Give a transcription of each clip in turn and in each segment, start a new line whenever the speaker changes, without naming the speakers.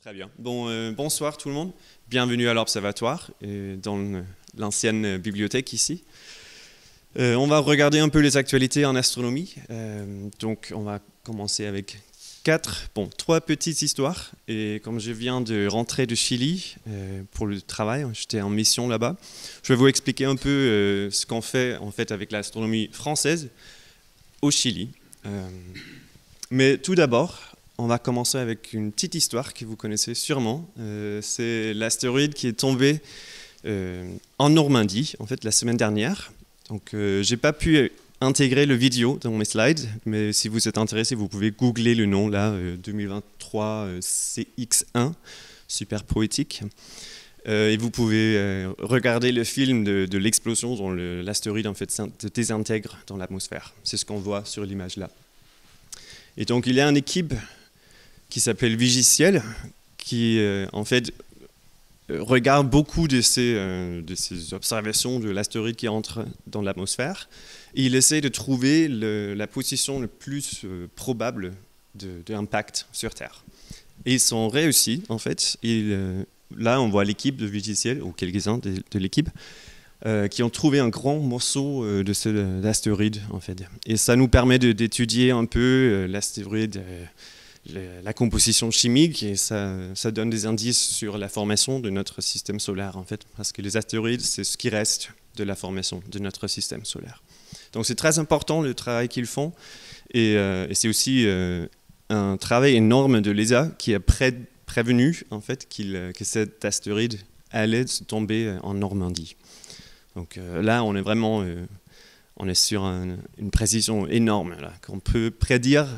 Très bien. Bonsoir tout le monde. Bienvenue à l'Observatoire, dans l'ancienne bibliothèque ici. On va regarder un peu les actualités en astronomie. Donc on va commencer avec trois petites histoires. Et comme je viens de rentrer de Chili pour le travail, j'étais en mission là-bas, je vais vous expliquer un peu ce qu'on fait en fait avec l'astronomie française au Chili. Mais tout d'abord, on va commencer avec une petite histoire que vous connaissez sûrement. C'est l'astéroïde qui est tombé en Normandie, en fait, la semaine dernière. Donc, j'ai pas pu intégrer le vidéo dans mes slides, mais si vous êtes intéressé, vous pouvez googler le nom, là, 2023 CX1, super poétique. Et vous pouvez regarder le film de l'explosion dont l'astéroïde en fait, se désintègre dans l'atmosphère. C'est ce qu'on voit sur l'image là. Et donc, il y a une équipe qui s'appelle Vigiciel, qui en fait regarde beaucoup de ces observations de l'astéroïde qui entre dans l'atmosphère, et il essaie de trouver la position la plus probable d'impact sur Terre. Et ils sont réussis, en fait. Là, on voit l'équipe de Vigiciel, ou quelques-uns de l'équipe, qui ont trouvé un grand morceau de cet astéroïde, en fait. Et ça nous permet d'étudier un peu l'astéroïde, la composition chimique, et ça donne des indices sur la formation de notre système solaire, en fait, parce que les astéroïdes, c'est ce qui reste de la formation de notre système solaire. Donc c'est très important le travail qu'ils font, et c'est aussi un travail énorme de l'ESA qui a prévenu en fait, que cet astéroïde allait tomber en Normandie. Donc là, on est vraiment on est sur une précision énorme, là, qu'on peut prédire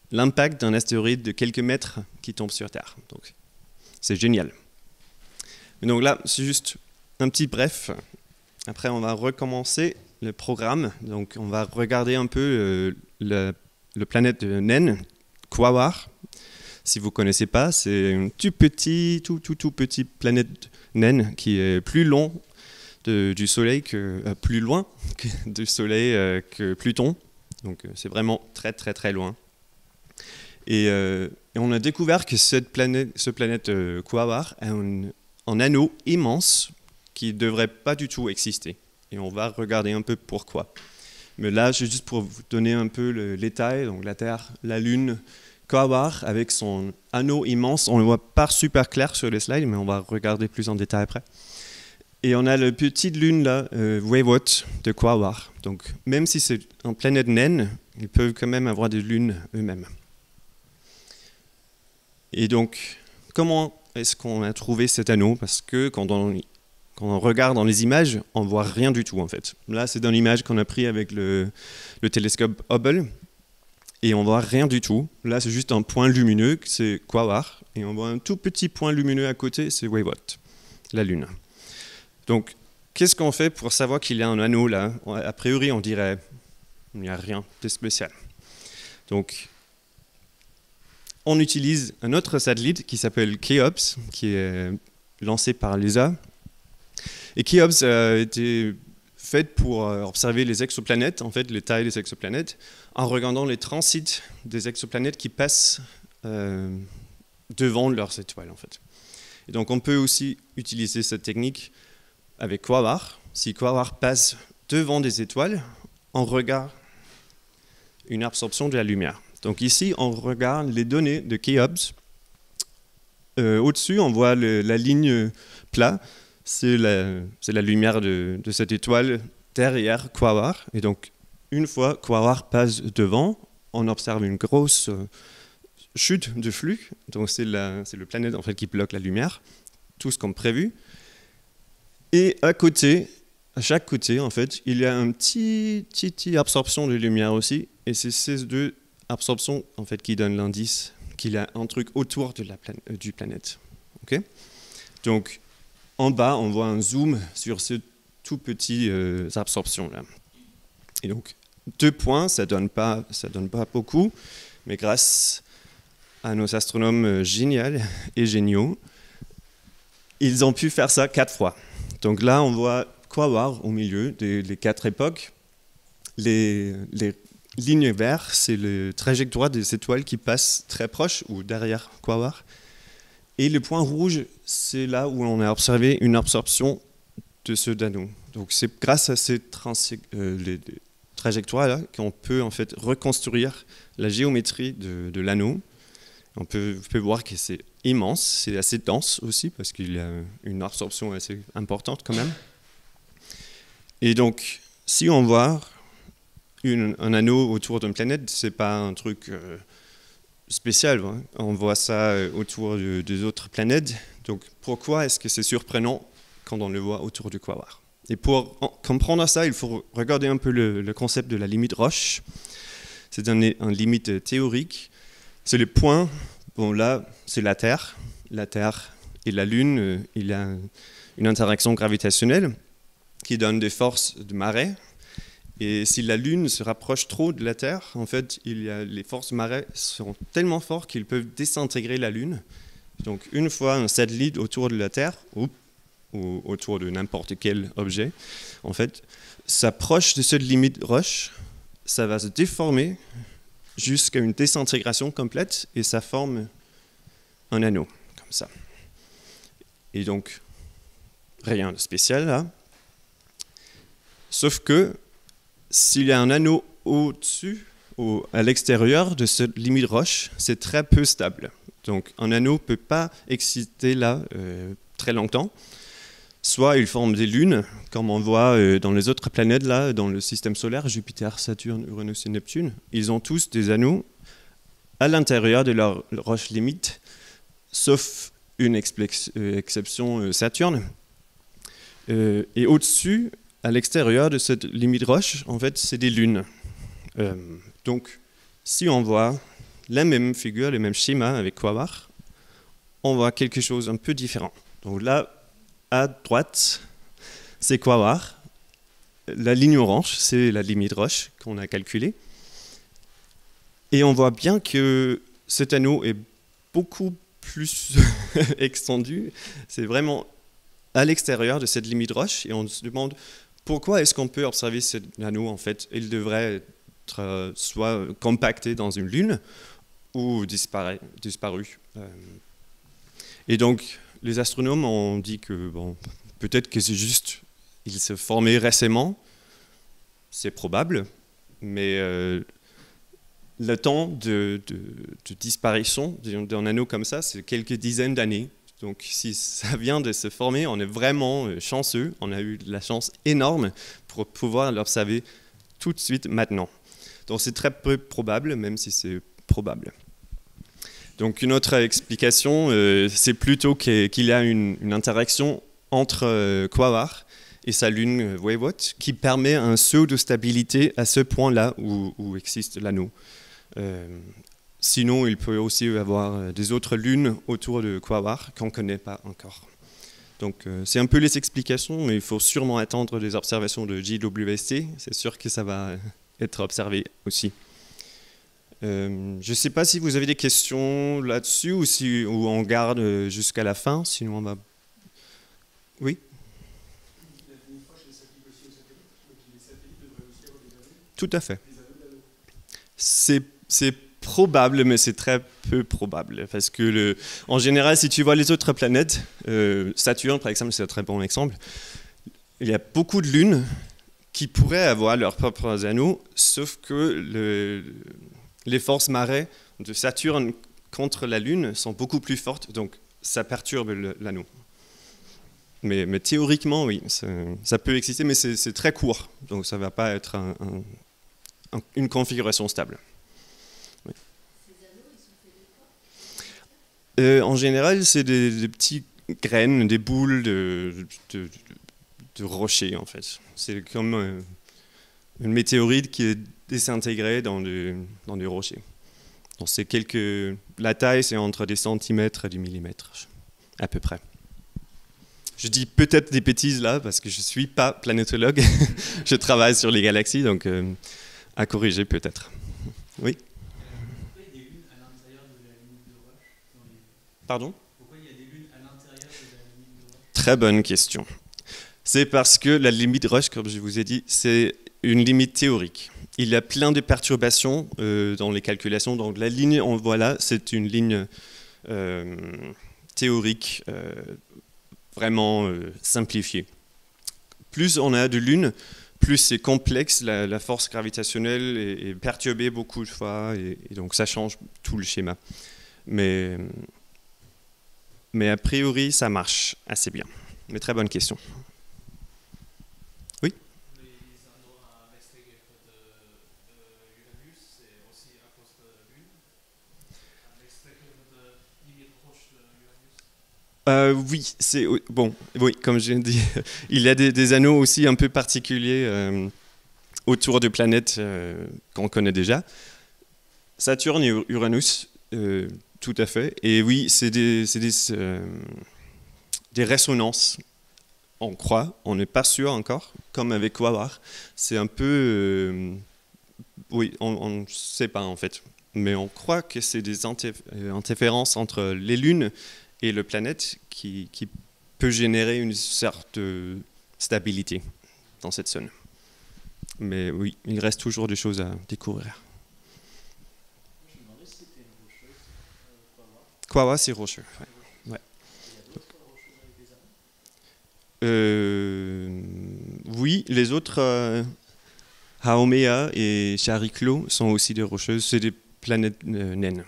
l'impact d'un astéroïde de quelques mètres qui tombe sur Terre. Donc, c'est génial. Mais donc là, c'est juste un petit bref. Après, on va recommencer le programme. Donc, on va regarder un peu le planète naine, Quaoar. Si vous ne connaissez pas, c'est une tout petit planète naine qui est plus loin du Soleil plus loin du Soleil que Pluton. Donc, c'est vraiment très, très, très loin. Et on a découvert que cette planète Quaoar a un anneau immense qui ne devrait pas du tout exister. Et on va regarder un peu pourquoi. Mais là, c'est juste pour vous donner un peu le détail. Donc la Terre, la Lune, Quaoar avec son anneau immense. On ne le voit pas super clair sur les slides, mais on va regarder plus en détail après. Et on a la petite lune là, Weywot de Quaoar. Donc même si c'est une planète naine, ils peuvent quand même avoir des lunes eux-mêmes. Et donc, comment est-ce qu'on a trouvé cet anneau? Parce que quand on regarde dans les images, on ne voit rien du tout en fait. Là, c'est dans l'image qu'on a pris avec le télescope Hubble, et on ne voit rien du tout. Là, c'est juste un point lumineux, c'est Quaoar, et on voit un tout petit point lumineux à côté, c'est Weywot, la Lune. Donc, qu'est-ce qu'on fait pour savoir qu'il y a un anneau là? A priori, on dirait qu'il n'y a rien de spécial. Donc, on utilise un autre satellite qui s'appelle Cheops, qui est lancé par l'ESA. Et Cheops a été fait pour observer les exoplanètes, en fait, les tailles des exoplanètes, en regardant les transits des exoplanètes qui passent devant leurs étoiles, en fait. Et donc, on peut aussi utiliser cette technique avec Quaoar. Si Quaoar passe devant des étoiles, on regarde une absorption de la lumière. Donc ici, on regarde les données de Cheops. Au-dessus, on voit la ligne plate. C'est la lumière de cette étoile derrière Quaoar. Et donc, une fois Quaoar passe devant, on observe une grosse chute de flux. Donc c'est le planète en fait, qui bloque la lumière. Tout ce qu'on a prévu. Et à chaque côté, en fait, il y a une petite absorption de lumière aussi. Et c'est ces deux absorption en fait, qui donne l'indice qu'il y a un truc autour de du planète. Okay? Donc, en bas, on voit un zoom sur ces tout petits absorptions-là. Et donc, 2 points, ça donne pas beaucoup, mais grâce à nos astronomes géniaux, ils ont pu faire ça 4 fois. Donc là, on voit Quaoar au milieu des 4 époques. Les ligne verte, c'est la trajectoire des étoiles qui passent très proche ou derrière Quaoar. Et le point rouge, c'est là où on a observé une absorption de ce anneau. Donc c'est grâce à ces les trajectoires-là qu'on peut en fait reconstruire la géométrie de l'anneau. On peut voir que c'est immense, c'est assez dense aussi parce qu'il y a une absorption assez importante quand même. Et donc, si on voit un anneau autour d'une planète, c'est pas un truc spécial. Hein. On voit ça autour des autres planètes. Donc, pourquoi est-ce que c'est surprenant quand on le voit autour du Quasar? Et pour comprendre ça, il faut regarder un peu le concept de la limite Roche. C'est un limite théorique. C'est le point, bon là, c'est la Terre. La Terre et la Lune, il y a une interaction gravitationnelle qui donne des forces de marée. Et si la Lune se rapproche trop de la Terre, en fait, les forces de marée sont tellement fortes qu'ils peuvent désintégrer la Lune. Donc une fois un satellite autour de la Terre, ou autour de n'importe quel objet, en fait, s'approche de cette limite Roche, ça va se déformer jusqu'à une désintégration complète et ça forme un anneau, comme ça. Et donc, rien de spécial là. Sauf que, s'il y a un anneau au-dessus, à l'extérieur de cette limite Roche, c'est très peu stable. Donc, un anneau ne peut pas exister là très longtemps. Soit il forme des lunes, comme on voit dans les autres planètes, là, dans le système solaire, Jupiter, Saturne, Uranus et Neptune. Ils ont tous des anneaux à l'intérieur de leur roche limite, sauf une exception, Saturne. Et au-dessus, à l'extérieur de cette limite roche, en fait, c'est des lunes. Donc, si on voit la même figure, le même schéma avec Quasar, on voit quelque chose un peu différent. Donc là, à droite, c'est Quasar. La ligne orange, c'est la limite Roche qu'on a calculée. Et on voit bien que cet anneau est beaucoup plus extendu. C'est vraiment à l'extérieur de cette limite Roche. Et on se demande pourquoi est-ce qu'on peut observer cet anneau. En fait, il devrait être soit compacté dans une lune ou disparu. Et donc, les astronomes ont dit que bon, peut-être que c'est juste, il se formait récemment, c'est probable, mais le temps de disparition d'un anneau comme ça, c'est quelques dizaines d'années. Donc si ça vient de se former, on est vraiment chanceux, on a eu de la chance énorme pour pouvoir l'observer tout de suite maintenant. Donc c'est très peu probable, même si c'est probable. Donc une autre explication, c'est plutôt qu'il y a une interaction entre Quasar et sa lune Weywot qui permet un saut de stabilité à ce point-là où existe l'anneau. Sinon, il peut aussi y avoir des autres lunes autour de Quasar qu'on ne connaît pas encore. Donc c'est un peu les explications, mais il faut sûrement attendre des observations de JWST. C'est sûr que ça va être observé aussi. Je ne sais pas si vous avez des questions là-dessus ou si on garde jusqu'à la fin, sinon on va... Oui? Tout à fait. C'est probable, mais c'est très peu probable. Parce que, en général, si tu vois les autres planètes, Saturne, par exemple, c'est un très bon exemple, il y a beaucoup de lunes qui pourraient avoir leurs propres anneaux, sauf que les forces marées de Saturne contre la Lune sont beaucoup plus fortes, donc ça perturbe l'anneau. Mais théoriquement, oui, ça peut exister, mais c'est très court, donc ça ne va pas être une configuration stable. Oui. Ces anneaux, ils sont faits de quoi ? En général, c'est des petites graines, des boules de rochers, en fait. C'est comme une météorite qui est désintégrée dans des rochers. Donc la taille, c'est entre des centimètres et des millimètres, à peu près. Je dis peut-être des bêtises là, parce que je ne suis pas planétologue. Je travaille sur les galaxies, donc à corriger peut-être. Oui. Pourquoi il y a des lunes à l'intérieur de la limite de Roche Pardon ? Pourquoi il y a des lunes à l'intérieur de la limite de Roche ? Très bonne question. C'est parce que la limite Roche, comme je vous ai dit, c'est une limite théorique. Il y a plein de perturbations dans les calculations. Donc la ligne, on voit là, c'est une ligne théorique vraiment simplifié. Plus on a de lunes, plus c'est complexe, la force gravitationnelle est perturbée beaucoup de fois, et donc ça change tout le schéma. Mais a priori, ça marche assez bien. Mais très bonne question. Oui?
Les anneaux à l'extérieur de Uranus, c'est aussi à cause de la Lune, à l'extérieur de limite proche de Uranus.
Oui, c'est bon. Oui, comme je l'ai dit, il y a des anneaux aussi un peu particuliers autour de planètes qu'on connaît déjà. Saturne et Uranus, tout à fait. Et oui, c'est des résonances. On croit, on n'est pas sûr encore, comme avec Quasar. C'est un peu... oui, on ne sait pas en fait. Mais on croit que c'est des interférences entre les lunes et la planète qui peut générer une sorte de stabilité dans cette zone. Mais oui, il reste toujours des choses à découvrir.
Je me demandais si c'était une rocheuse,
Quasar, c'est rocheux. Ouais.
Il y a d'autres rocheuses avec des anneaux?
Oui, les autres, Haumea et Chariklo, sont aussi des rocheuses. C'est des planètes naines.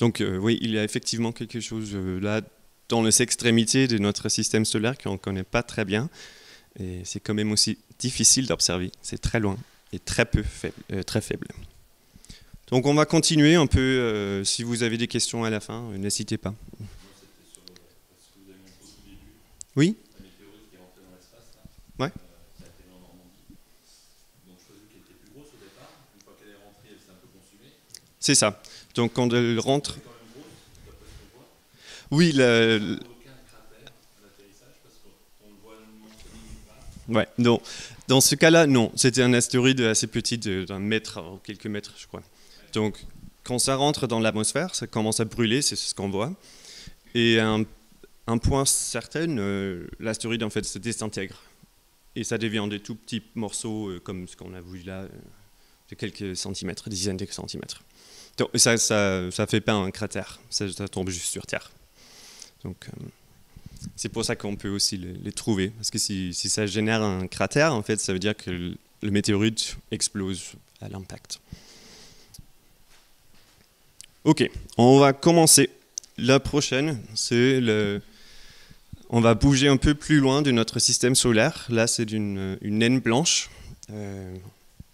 Donc oui, il y a effectivement quelque chose là dans les extrémités de notre système solaire qu'on ne connaît pas très bien. Et c'est quand même aussi difficile d'observer. C'est très loin et très faible. Donc on va continuer un peu. Si vous avez des questions à la fin, n'hésitez pas.
Moi, c'était sur ce que vous avez montré au tout début.
Oui?
La météorite qui est rentrée dans l'espace, là.
Ouais.
Ça a été en Normandie. Donc je suppose qu'elle était plus grosse au départ. Une fois qu'elle est rentrée, elle s'est un peu consumée.
C'est ça. Donc quand elle rentre...
C'est quand même grosse, d'après ce qu'on voit.
Oui,
Aucun cratère à l'atterrissage parce qu'on le voit mentionné nulle part.
ouais, non. Dans ce cas-là, non. C'était un astéroïde assez petit, d'un mètre ou quelques mètres, je crois. Donc, quand ça rentre dans l'atmosphère, ça commence à brûler, c'est ce qu'on voit. Et à un point certain, l'astéroïde en fait se désintègre. Et ça devient des tout petits morceaux, comme ce qu'on a vu là, de quelques centimètres, dizaines de centimètres. Donc, ça fait pas un cratère, ça tombe juste sur Terre. Donc, c'est pour ça qu'on peut aussi les trouver. Parce que si ça génère un cratère, en fait, ça veut dire que le météorite explose à l'impact. Ok, on va commencer. La prochaine, on va bouger un peu plus loin de notre système solaire. Là, c'est une naine blanche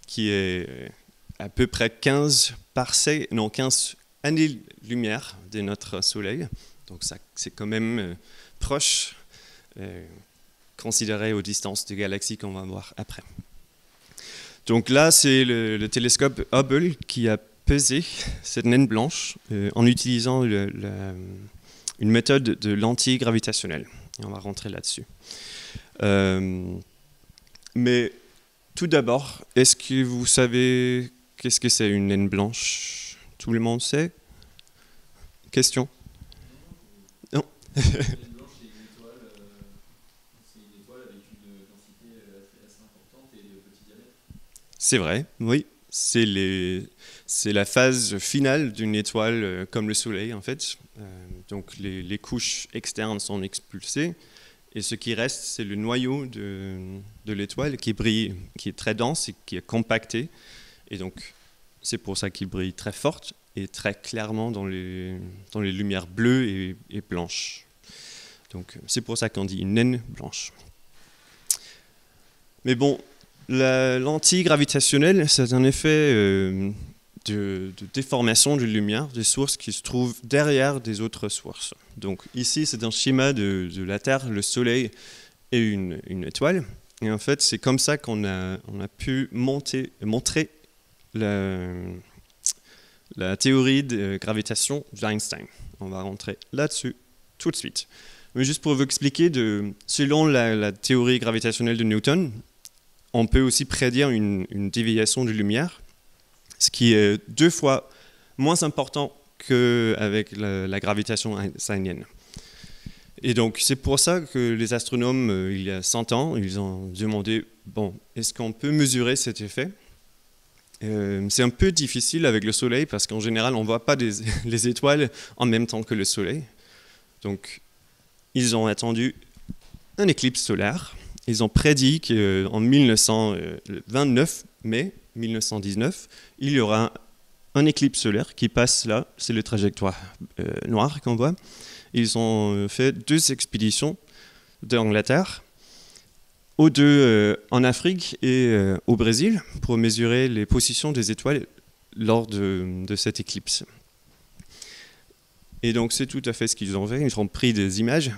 qui est à peu près 15 années-lumière de notre Soleil. Donc ça, c'est quand même proche, considéré aux distances de galaxies qu'on va voir après. Donc là, c'est le télescope Hubble qui a pesé cette naine blanche en utilisant une méthode de lentille gravitationnelle. Et on va rentrer là-dessus. Mais tout d'abord, est-ce que vous savez qu'est-ce que c'est une naine blanche? Tout le monde sait? Question? Non.
La naine blanche, c'est une étoile avec une densité assez importante et de petit diamètre.
C'est vrai, oui. C'est la phase finale d'une étoile comme le Soleil, en fait. Donc les couches externes sont expulsées. Et ce qui reste, c'est le noyau de l'étoile qui brille, qui est très dense et qui est compacté. Et donc, c'est pour ça qu'il brille très fort et très clairement dans les lumières bleues et blanches. Donc, c'est pour ça qu'on dit une naine blanche. Mais bon, la lentille gravitationnelle, c'est un effet de déformation de lumière, des sources qui se trouvent derrière des autres sources. Donc ici, c'est un schéma de la Terre, le Soleil et une étoile. Et en fait, c'est comme ça qu'on a pu montrer la théorie de gravitation d'Einstein. On va rentrer là-dessus tout de suite. Mais juste pour vous expliquer, selon la théorie gravitationnelle de Newton, on peut aussi prédire une déviation de lumière, ce qui est 2 fois moins important qu'avec la gravitation einsteinienne. Et donc, c'est pour ça que les astronomes, il y a 100 ans, ils ont demandé, bon, est-ce qu'on peut mesurer cet effet? C'est un peu difficile avec le Soleil, parce qu'en général, on ne voit pas les étoiles en même temps que le Soleil. Donc, ils ont attendu un éclipse solaire. Ils ont prédit qu'en 29 mai 1919, il y aura un éclipse solaire qui passe là. C'est le trajectoire noir qu'on voit. Ils ont fait 2 expéditions d'Angleterre, aux 2 en Afrique et au Brésil, pour mesurer les positions des étoiles lors de cette éclipse. Et donc c'est tout à fait ce qu'ils ont fait. Ils ont pris des images.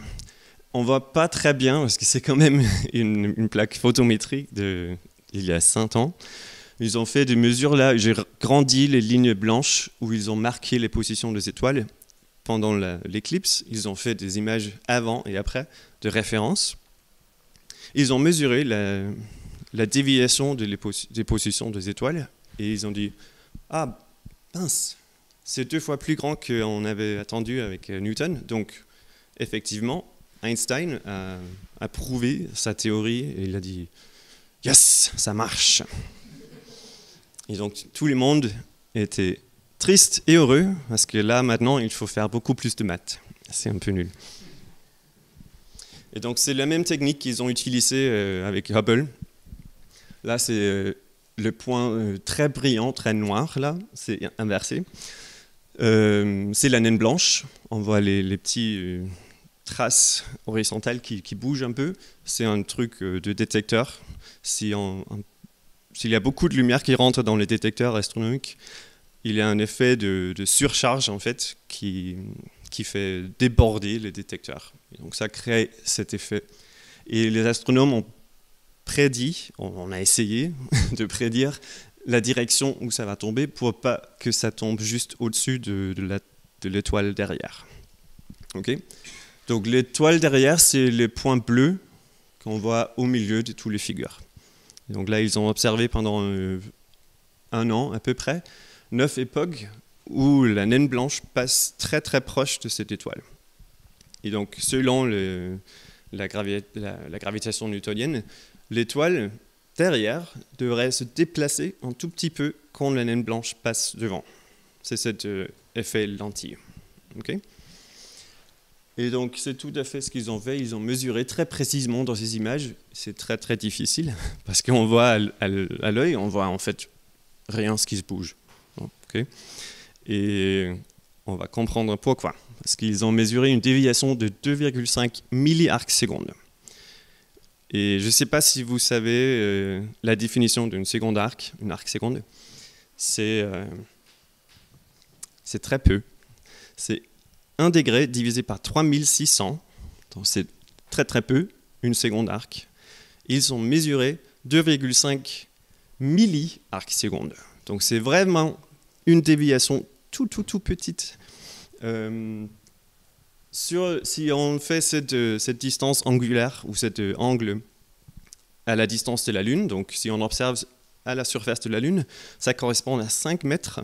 On ne voit pas très bien, parce que c'est quand même une plaque photométrique d'il y a 5 ans. Ils ont fait des mesures là. J'ai grandi les lignes blanches où ils ont marqué les positions des étoiles pendant l'éclipse. Ils ont fait des images avant et après de référence. Ils ont mesuré la déviation des positions des étoiles et ils ont dit « Ah, mince, c'est 2 fois plus grand qu'on avait attendu avec Newton. » Donc, effectivement, Einstein a prouvé sa théorie et il a dit « Yes, ça marche !» Et donc, tout le monde était triste et heureux parce que là, maintenant, il faut faire beaucoup plus de maths. C'est un peu nul. Et donc, c'est la même technique qu'ils ont utilisée avec Hubble. Là, c'est le point très brillant, très noir, là, c'est inversé. C'est la naine blanche. On voit les petits traces horizontales qui bougent un peu. C'est un truc de détecteur. S'il y a beaucoup de lumière qui rentre dans les détecteurs astronomiques, il y a un effet de surcharge, en fait, qui fait déborder les détecteurs. Et donc ça crée cet effet. Et les astronomes ont prédit, on a essayé de prédire la direction où ça va tomber pour pas que ça tombe juste au-dessus de l'étoile derrière. Okay. Donc l'étoile derrière, c'est les points bleus qu'on voit au milieu de toutes les figures. Et donc là, ils ont observé pendant 1 an à peu près 9 époques où la naine blanche passe très très proche de cette étoile. Et donc, selon la gravitation newtonienne, l'étoile derrière devrait se déplacer un tout petit peu quand la naine blanche passe devant. C'est cet effet lentille. Okay. Et donc, c'est tout à fait ce qu'ils ont fait. Ils ont mesuré très précisément dans ces images. C'est très très difficile parce qu'on voit à l'œil, on voit en fait rien ce qui se bouge. Okay. Et on va comprendre pourquoi. Parce qu'ils ont mesuré une déviation de 2,5 milliarcs-secondes. Et je ne sais pas si vous savez la définition d'une seconde arc, une arc-seconde. C'est très peu. C'est 1 degré divisé par 3600. Donc c'est très très peu, une seconde arc. Ils ont mesuré 2,5 milliarcs-secondes. Donc c'est vraiment une déviation tout petite. Si on fait cette distance angulaire ou cet angle à la distance de la Lune, donc si on observe à la surface de la Lune, ça correspond à 5 mètres.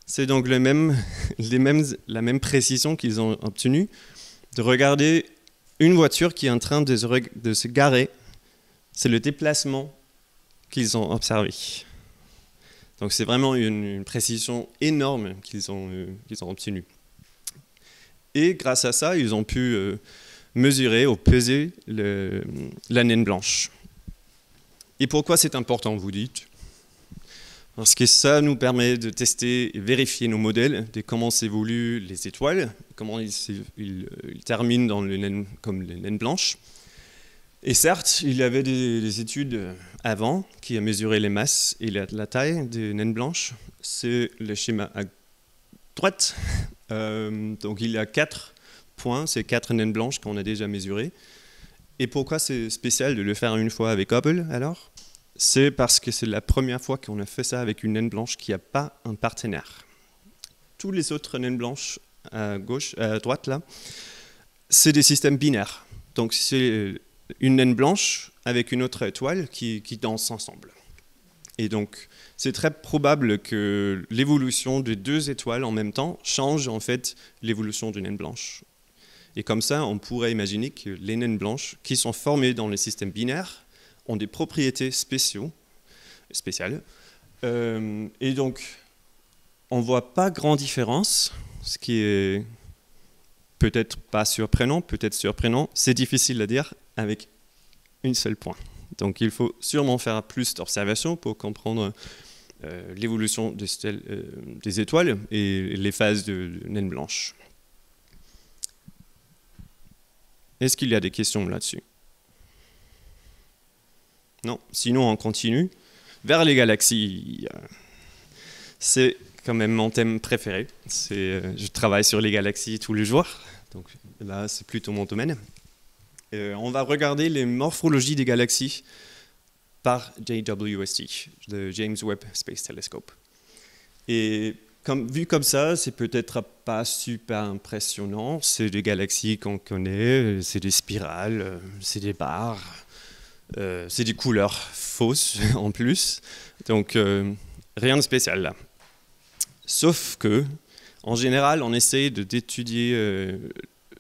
C'est donc la même précision qu'ils ont obtenue de regarder une voiture qui est en train de se garer. C'est le déplacement qu'ils ont observé. Donc c'est vraiment une précision énorme qu'ils ont obtenue. Et grâce à ça, ils ont pu mesurer ou peser la naine blanche. Et pourquoi c'est important, vous dites? Parce que ça nous permet de tester et vérifier nos modèles de comment s'évoluent les étoiles, comment ils terminent comme les naines blanches. Et certes, il y avait des études avant qui ont mesuré les masses et la taille des naines blanches. C'est le schéma à droite. Donc il y a 4 points, c'est 4 naines blanches qu'on a déjà mesurées. Et pourquoi c'est spécial de le faire une fois avec Hubble alors? C'est parce que c'est la première fois qu'on a fait ça avec une naine blanche qui n'a pas un partenaire. Tous les autres naines blanches à droite là, c'est des systèmes binaires. Donc c'est une naine blanche avec une autre étoile qui dansent ensemble. Et donc, c'est très probable que l'évolution de 2 étoiles en même temps change en fait l'évolution d'une naine blanche. Et comme ça, on pourrait imaginer que les naines blanches qui sont formées dans les systèmes binaires ont des propriétés spéciales. Et donc, on ne voit pas grande différence, ce qui est peut-être pas surprenant, peut-être surprenant, c'est difficile à dire avec un seul point. Donc il faut sûrement faire plus d'observations pour comprendre l'évolution des étoiles et les phases de naine blanche. Est-ce qu'il y a des questions là-dessus? Non, sinon on continue. Vers les galaxies, c'est quand même mon thème préféré. Je travaille sur les galaxies tous les jours, donc là c'est plutôt mon domaine. On va regarder les morphologies des galaxies par JWST, le James Webb Space Telescope. Et vu comme ça, c'est peut-être pas super impressionnant. C'est des galaxies qu'on connaît, c'est des spirales, c'est des barres, c'est des couleurs fausses en plus. Donc rien de spécial là. Sauf que, en général, on essaie d'étudier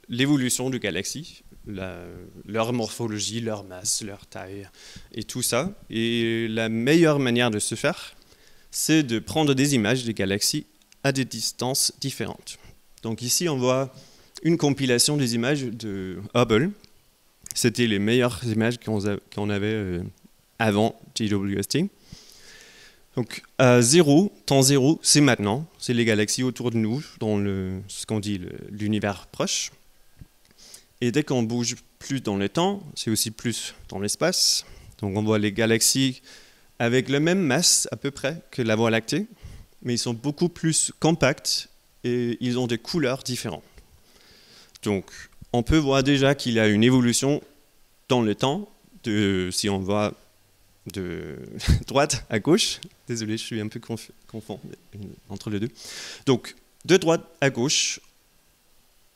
l'évolution de galaxies, leur morphologie, leur masse, leur taille et tout ça. Et la meilleure manière de se faire, c'est de prendre des images des galaxies à des distances différentes. Donc ici, on voit une compilation des images de Hubble. C'était les meilleures images qu'on avait avant JWST. Donc temps zéro, c'est maintenant. C'est les galaxies autour de nous, dans ce qu'on dit l'univers proche. Et dès qu'on bouge plus dans le temps, c'est aussi plus dans l'espace. Donc on voit les galaxies avec la même masse à peu près que la Voie lactée, mais ils sont beaucoup plus compacts et ils ont des couleurs différentes. Donc on peut voir déjà qu'il y a une évolution dans le temps, si on voit de droite à gauche. Désolé, je suis un peu confond entre les deux. Donc de droite à gauche,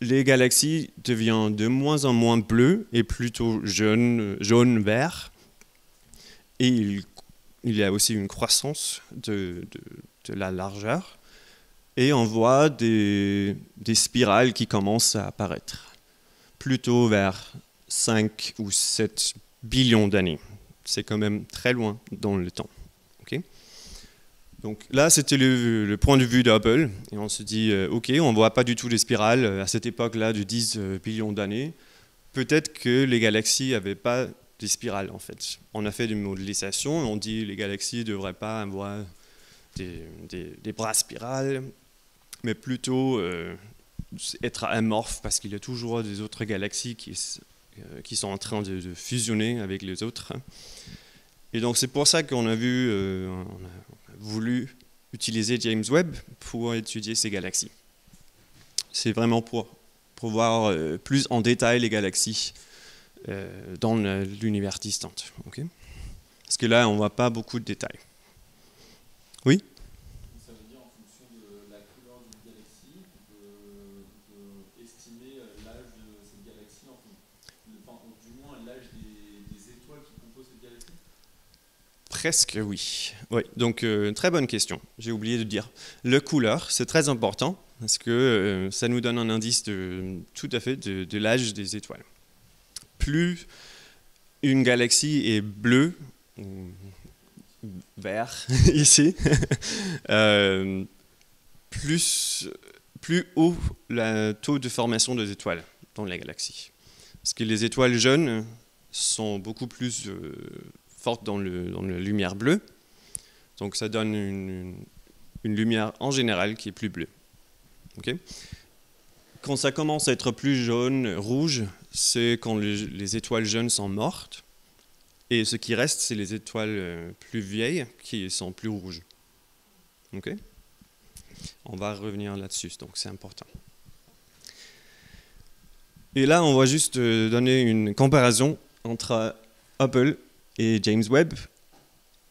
les galaxies deviennent de moins en moins bleues et plutôt jaune-vert. Et il y a aussi une croissance de la largeur. Et on voit des spirales qui commencent à apparaître, plutôt vers 5 ou 7 billions d'années. C'est quand même très loin dans le temps. Okay. Donc là, c'était le point de vue d'Hubble. Et on se dit, OK, on ne voit pas du tout les spirales à cette époque-là de 10 billions d'années. Peut-être que les galaxies n'avaient pas des spirales, en fait. On a fait des modélisations, on dit que les galaxies ne devraient pas avoir des bras spirales, mais plutôt être amorphes, parce qu'il y a toujours des autres galaxies qui sont en train de fusionner avec les autres. Et donc c'est pour ça qu'on a voulu utiliser James Webb pour étudier ces galaxies. C'est vraiment pour voir plus en détail les galaxies dans l'univers distant. Okay. Parce que là, on ne voit pas beaucoup de détails. Oui ?
Ça veut dire en fonction de la couleur d'une galaxie, on peut estimer l'âge de cette galaxie, enfin, du moins l'âge des étoiles qui composent cette galaxie?
Presque oui. Oui. Donc, très bonne question. J'ai oublié de dire. Le couleur, c'est très important parce que ça nous donne un indice tout à fait de l'âge des étoiles. Plus une galaxie est bleue, ou vert ici, plus haut le taux de formation des étoiles dans la galaxie. Parce que les étoiles jeunes sont beaucoup plus fortes dans la lumière bleue, donc ça donne une lumière en général qui est plus bleue. Okay. Quand ça commence à être plus jaune, rouge, c'est quand les étoiles jeunes sont mortes. Et ce qui reste, c'est les étoiles plus vieilles qui sont plus rouges. Okay. On va revenir là-dessus, donc c'est important. Et là, on va juste donner une comparaison entre Hubble et James Webb.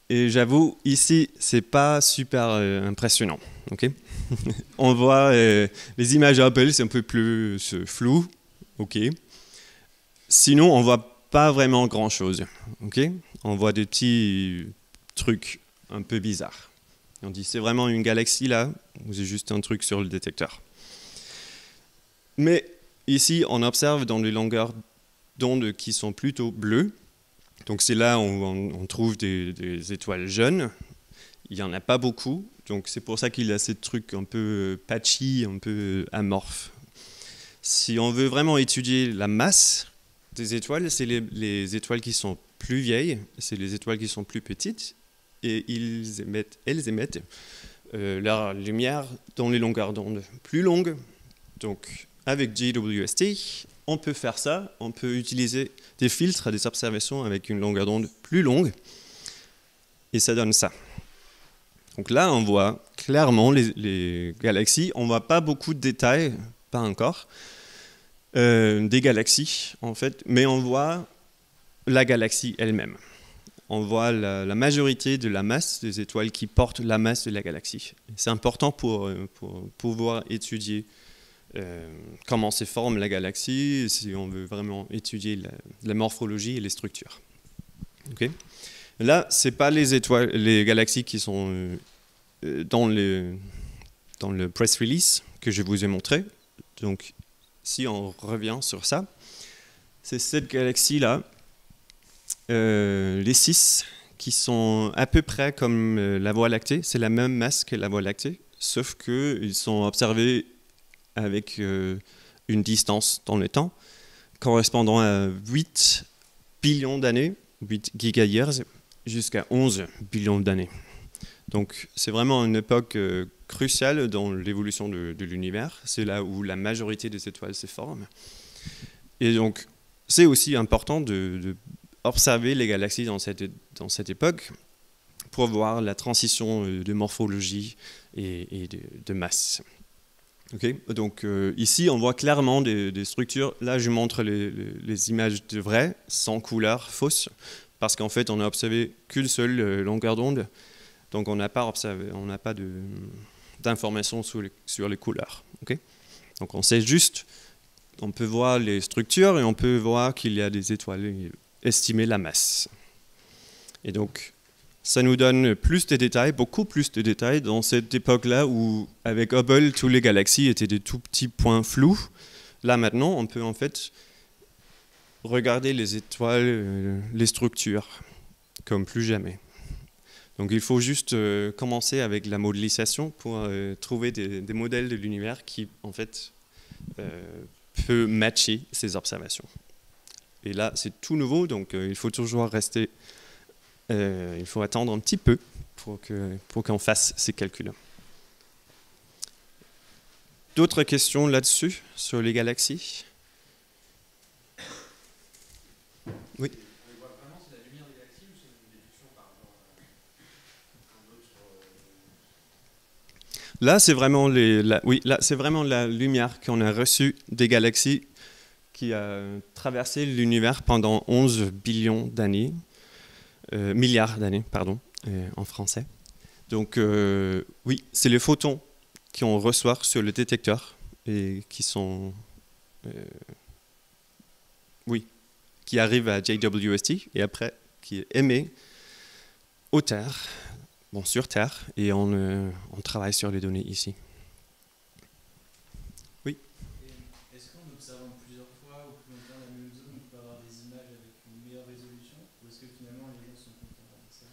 Et j'avoue, ici, c'est pas super impressionnant. Okay. On voit les images Hubble, c'est un peu plus flou. Okay. Sinon, on voit pas vraiment grand-chose. Okay. On voit des petits trucs un peu bizarres. On dit, c'est vraiment une galaxie là, ou c'est juste un truc sur le détecteur. Mais ici, on observe dans les longueurs d'onde qui sont plutôt bleues. Donc c'est là où on trouve des étoiles jeunes. Il n'y en a pas beaucoup, donc c'est pour ça qu'il y a ces trucs un peu patchy, un peu amorphes. Si on veut vraiment étudier la masse des étoiles, c'est les étoiles qui sont plus vieilles, c'est les étoiles qui sont plus petites, et elles émettent leur lumière dans les longueurs d'onde plus longues. Donc avec JWST, on peut faire ça, on peut utiliser des filtres, des observations avec une longueur d'onde plus longue, et ça donne ça. Donc là, on voit clairement les galaxies. On ne voit pas beaucoup de détails, pas encore, des galaxies, en fait, mais on voit la galaxie elle-même. On voit la majorité de la masse des étoiles qui portent la masse de la galaxie. C'est important pour pouvoir étudier comment se forme la galaxie, si on veut vraiment étudier la morphologie et les structures. Okay. Là, ce n'est pas les galaxies qui sont dans le press release que je vous ai montré. Donc, si on revient sur ça, c'est cette galaxie-là, les 6 qui sont à peu près comme la Voie lactée. C'est la même masse que la Voie lactée, sauf qu'ils sont observés avec une distance dans le temps correspondant à 8 billions d'années, 8 gigayears, jusqu'à 11 billions d'années. Donc c'est vraiment une époque cruciale dans l'évolution de l'univers. C'est là où la majorité des étoiles se forment. Et donc c'est aussi important de observer les galaxies dans cette époque pour voir la transition de morphologie et de masse. Okay. Donc ici, on voit clairement des structures. Là, je montre les images de vraies, sans couleur fausse, parce qu'en fait, on n'a observé qu'une seule longueur d'onde. Donc, on n'a pas d'informations sur les couleurs. Okay. Donc, on sait juste, on peut voir les structures et on peut voir qu'il y a des étoiles et estimer la masse. Et donc, ça nous donne plus de détails, beaucoup plus de détails dans cette époque-là où, avec Hubble, toutes les galaxies étaient des tout petits points flous. Là, maintenant, on peut en fait regarder les étoiles, les structures, comme plus jamais. Donc, il faut juste commencer avec la modélisation pour trouver des modèles de l'univers qui, en fait, peut matcher ces observations. Et là, c'est tout nouveau, donc il faut toujours rester... il faut attendre un petit peu pour qu'on fasse ces calculs. D'autres questions là-dessus, sur les galaxies? Oui.
On voit vraiment c'est la lumière des galaxies ou c'est une déduction par rapport à d'autres
Là, c'est vraiment la lumière qu'on a reçue des galaxies qui a traversé l'univers pendant 11 billions d'années. Milliards d'années, pardon, en français. Donc, oui, c'est les photons qu'on reçoit sur le détecteur et qui sont, qui arrivent à JWST et après qui est émis aux Terre, sur Terre, et on travaille sur les données ici. Oui.
Est-ce qu'en observant plusieurs fois ou plus longtemps la même zone, on peut avoir des images avec une meilleure résolution, ou est-ce que finalement les gens sont contents avec ça?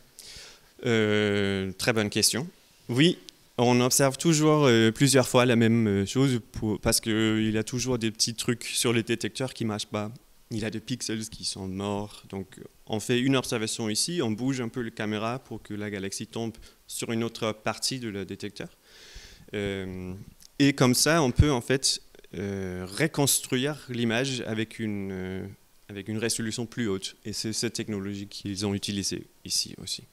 Très bonne question. Oui, on observe toujours plusieurs fois la même chose parce qu'il y a toujours des petits trucs sur les détecteurs qui ne marchent pas. Il y a des pixels qui sont morts. Donc on fait une observation ici, on bouge un peu la caméra pour que la galaxie tombe sur une autre partie de le détecteur. Et comme ça, on peut en fait reconstruire l'image avec une résolution plus haute. Et c'est cette technologie qu'ils ont utilisée ici aussi.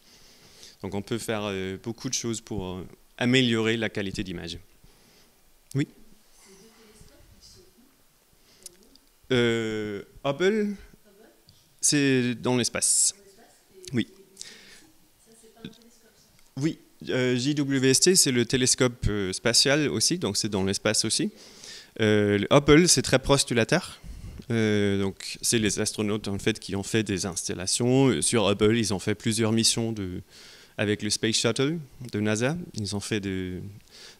Donc on peut faire beaucoup de choses pour améliorer la qualité d'image. Oui. Hubble, c'est dans l'espace. Oui. Oui. JWST, c'est le télescope spatial aussi, donc c'est dans l'espace aussi. Hubble, c'est très proche de la Terre. Donc c'est les astronautes en fait qui ont fait des installations sur Hubble. Ils ont fait plusieurs missions avec le Space Shuttle de NASA. Ils ont fait des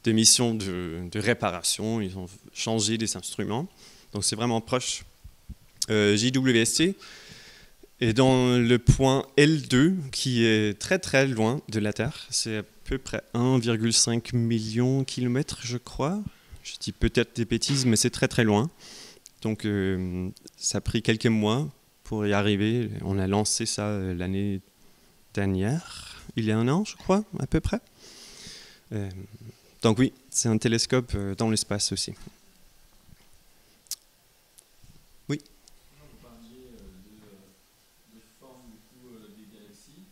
missions de réparation. Ils ont changé des instruments. Donc c'est vraiment proche. JWST est dans le point L2 qui est très très loin de la Terre. C'est à peu près 1,5 million de kilomètres, je crois. Je dis peut-être des bêtises, mais c'est très très loin. Donc ça a pris quelques mois pour y arriver. On a lancé ça l'année dernière, il y a un an je crois, à peu près. Donc oui, c'est un télescope dans l'espace aussi. Oui.
Vous parliez de forme du coup des galaxies.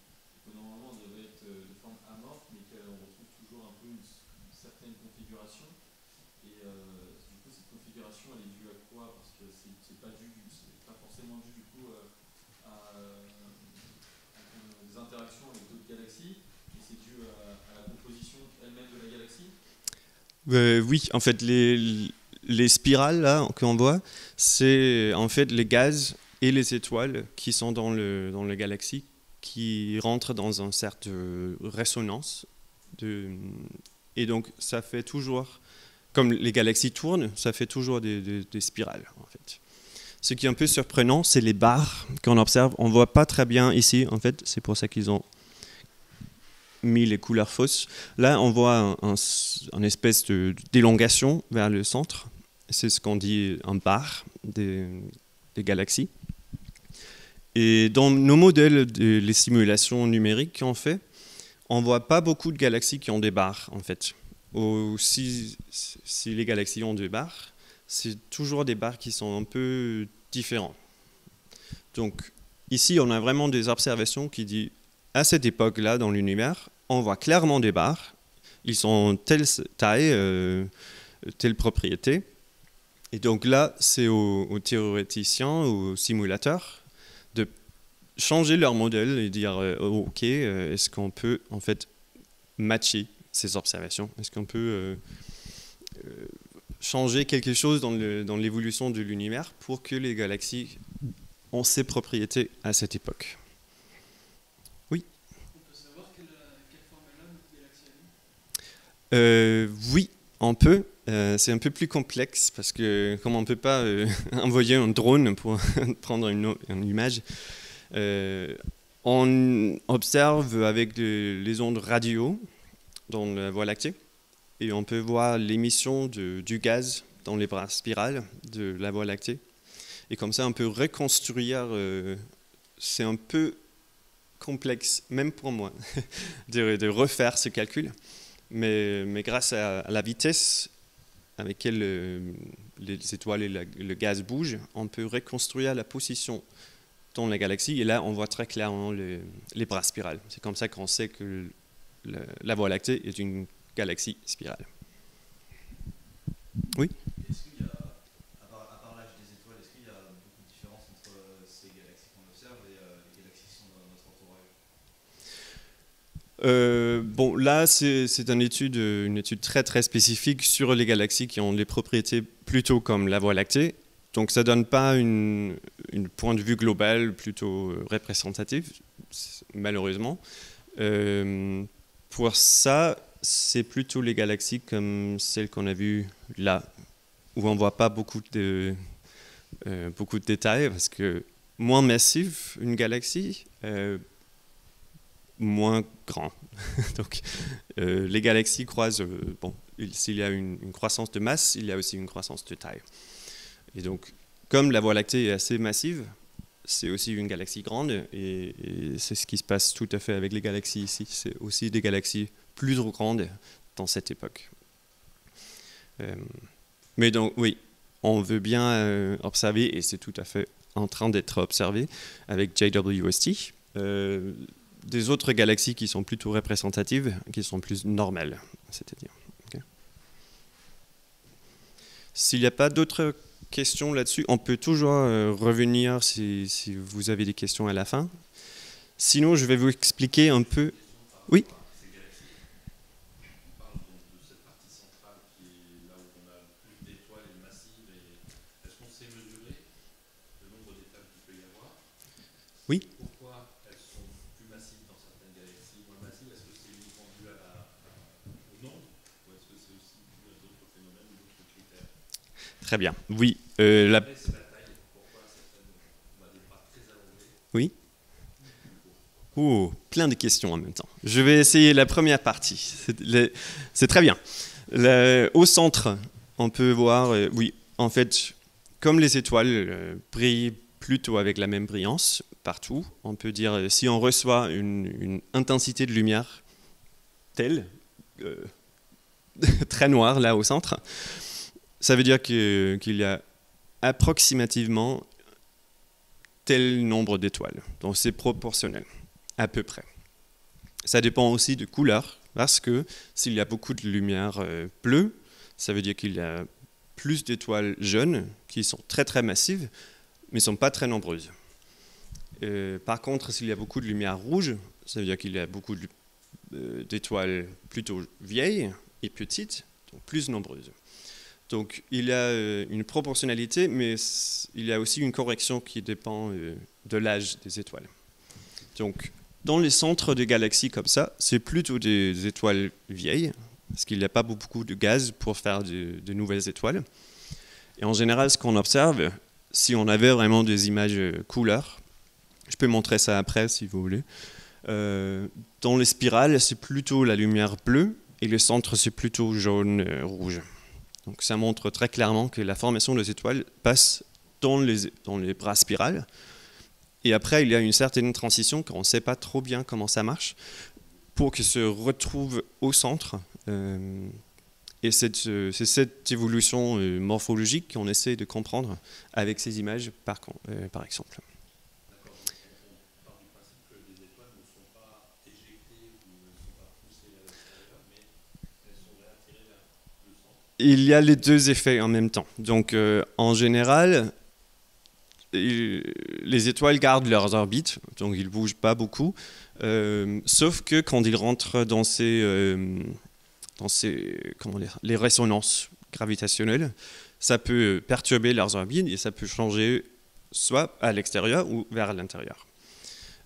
Normalement, on devrait être de forme amorphe, mais qu'on retrouve toujours un peu une certaine configuration. Et du coup, cette configuration, elle est due à quoi? Parce que c'est pas forcément dû du coup à des interactions avec d'autres galaxies, mais c'est dû à la composition elle-même de la galaxie.
Oui, en fait, les spirales là qu'on voit, c'est en fait les gaz et les étoiles qui sont dans la galaxie, qui rentrent dans un cercle de résonance. Et donc, ça fait toujours, comme les galaxies tournent, ça fait toujours des spirales, en fait. Ce qui est un peu surprenant, c'est les barres qu'on observe. On ne voit pas très bien ici, en fait, c'est pour ça qu'ils ont mis les couleurs fausses. Là, on voit une espèce d'élongation vers le centre. C'est ce qu'on dit un bar des galaxies. Et dans nos modèles, les simulations numériques qu'on fait, on ne voit pas beaucoup de galaxies qui ont des barres, en fait. Si les galaxies ont des barres, c'est toujours des barres qui sont un peu différents. Donc, ici, on a vraiment des observations qui disent, à cette époque-là, dans l'univers, on voit clairement des barres. Ils sont telle taille, telle propriété. Et donc là, c'est aux théoréticiens, aux simulateurs, de changer leur modèle et dire OK, est-ce qu'on peut en fait matcher ces observations? Est-ce qu'on peut changer quelque chose dans l'évolution de l'univers pour que les galaxies ont ces propriétés à cette époque? Oui.
On peut savoir quelle forme elle a, notre galaxie à nous?
Oui, on peut. C'est un peu plus complexe parce que comme on ne peut pas envoyer un drone pour prendre une image, on observe avec les ondes radio dans la Voie lactée et on peut voir l'émission du gaz dans les bras spirales de la Voie lactée. Et comme ça, on peut reconstruire, c'est un peu complexe, même pour moi, de refaire ce calcul. Mais grâce à la vitesse avec laquelle les étoiles et le gaz bougent, on peut reconstruire la position dans la galaxie. Et là, on voit très clairement les bras spirales. C'est comme ça qu'on sait que la Voie lactée est une galaxie spirale. Oui.
Est-ce qu'il y a, à part l'âge des étoiles, est-ce qu'il y a beaucoup de différences entre ces galaxies qu'on observe et les galaxies qui sont dans notre entourage?
Bon, là, c'est une étude très très spécifique sur les galaxies qui ont des propriétés plutôt comme la Voie lactée. Donc, ça ne donne pas une point de vue global plutôt représentatif, malheureusement. Pour ça, c'est plutôt les galaxies comme celles qu'on a vues là, où on ne voit pas beaucoup de détails, parce que moins massive une galaxie, moins grand. Donc, les galaxies croisent, s'il y a une croissance de masse, il y a aussi une croissance de taille. Et donc, comme la Voie lactée est assez massive, c'est aussi une galaxie grande, et c'est ce qui se passe tout à fait avec les galaxies ici. C'est aussi des galaxies plus grandes dans cette époque. Mais donc, oui, on veut bien observer, et c'est tout à fait en train d'être observé avec JWST, des autres galaxies qui sont plutôt représentatives, qui sont plus normales, c'est-à-dire. Okay. S'il n'y a pas d'autres questions là-dessus, on peut toujours revenir si vous avez des questions à la fin. Sinon, je vais vous expliquer un peu. Oui.
On parle donc de cette partie centrale qui est là où on a plus d'étoiles et massives. Est-ce qu'on sait mesurer le nombre d'étoiles qu'il peut y avoir?
Oui.
Pourquoi elles sont plus massives dans certaines galaxies, moins massives? Est-ce que c'est uniquement dû au nombre, ou est-ce que c'est aussi dû à d'autres phénomènes ou d'autres critères?
Très bien. Oui.
C'est la taille. Pourquoi certaines ont des bras très allongés?
Oui. Oh, plein de questions en même temps. Je vais essayer la première partie. C'est très bien. Au centre, on peut voir, oui, en fait, comme les étoiles brillent plutôt avec la même brillance partout, on peut dire, si on reçoit une intensité de lumière telle, très noire là au centre, ça veut dire qu'il y a approximativement tel nombre d'étoiles. Donc c'est proportionnel, à peu près. Ça dépend aussi de couleur, parce que s'il y a beaucoup de lumière bleue, ça veut dire qu'il y a plus d'étoiles jeunes qui sont très très massives, mais ne sont pas très nombreuses. Par contre, s'il y a beaucoup de lumière rouge, ça veut dire qu'il y a beaucoup d'étoiles plutôt vieilles et petites, donc plus nombreuses. Donc il y a une proportionnalité, mais il y a aussi une correction qui dépend de l'âge des étoiles. Donc dans les centres de galaxies comme ça, c'est plutôt des étoiles vieilles, parce qu'il n'y a pas beaucoup de gaz pour faire de nouvelles étoiles. Et en général, ce qu'on observe, si on avait vraiment des images couleurs, je peux montrer ça après si vous voulez, dans les spirales, c'est plutôt la lumière bleue, et le centre, c'est plutôt jaune-rouge. Donc ça montre très clairement que la formation des étoiles passe dans les bras spirales. Et après, il y a une certaine transition qu'on ne sait pas trop bien comment ça marche pour que se retrouve au centre. Et c'est cette évolution morphologique qu'on essaie de comprendre avec ces images, par exemple.
D'accord. On part du principe que les étoiles ne sont pas éjectées ou ne sont pas poussées vers l'extérieur, mais elles sont réattirées vers le centre.
Il y a les deux effets en même temps. Donc, en général, les étoiles gardent leurs orbites, donc ils ne bougent pas beaucoup, sauf que quand ils rentrent dans les résonances gravitationnelles, ça peut perturber leurs orbites et ça peut changer soit à l'extérieur ou vers l'intérieur.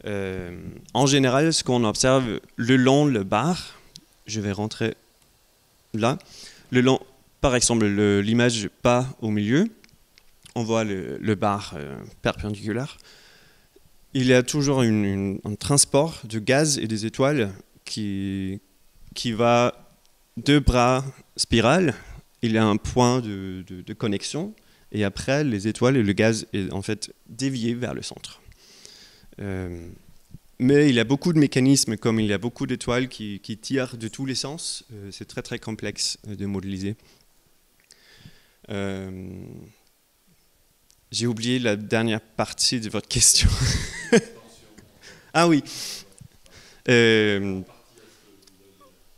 En général, ce qu'on observe le long le bar, je vais rentrer là, le long, par exemple l'image pas au milieu, on voit le bar perpendiculaire. Il y a toujours un transport de gaz et des étoiles qui va deux bras spirales. Il y a un point de connexion et après les étoiles et le gaz est en fait dévié vers le centre. Mais il y a beaucoup de mécanismes, comme il y a beaucoup d'étoiles qui tirent de tous les sens. C'est très très complexe de modéliser. J'ai oublié la dernière partie de votre question. Ah oui.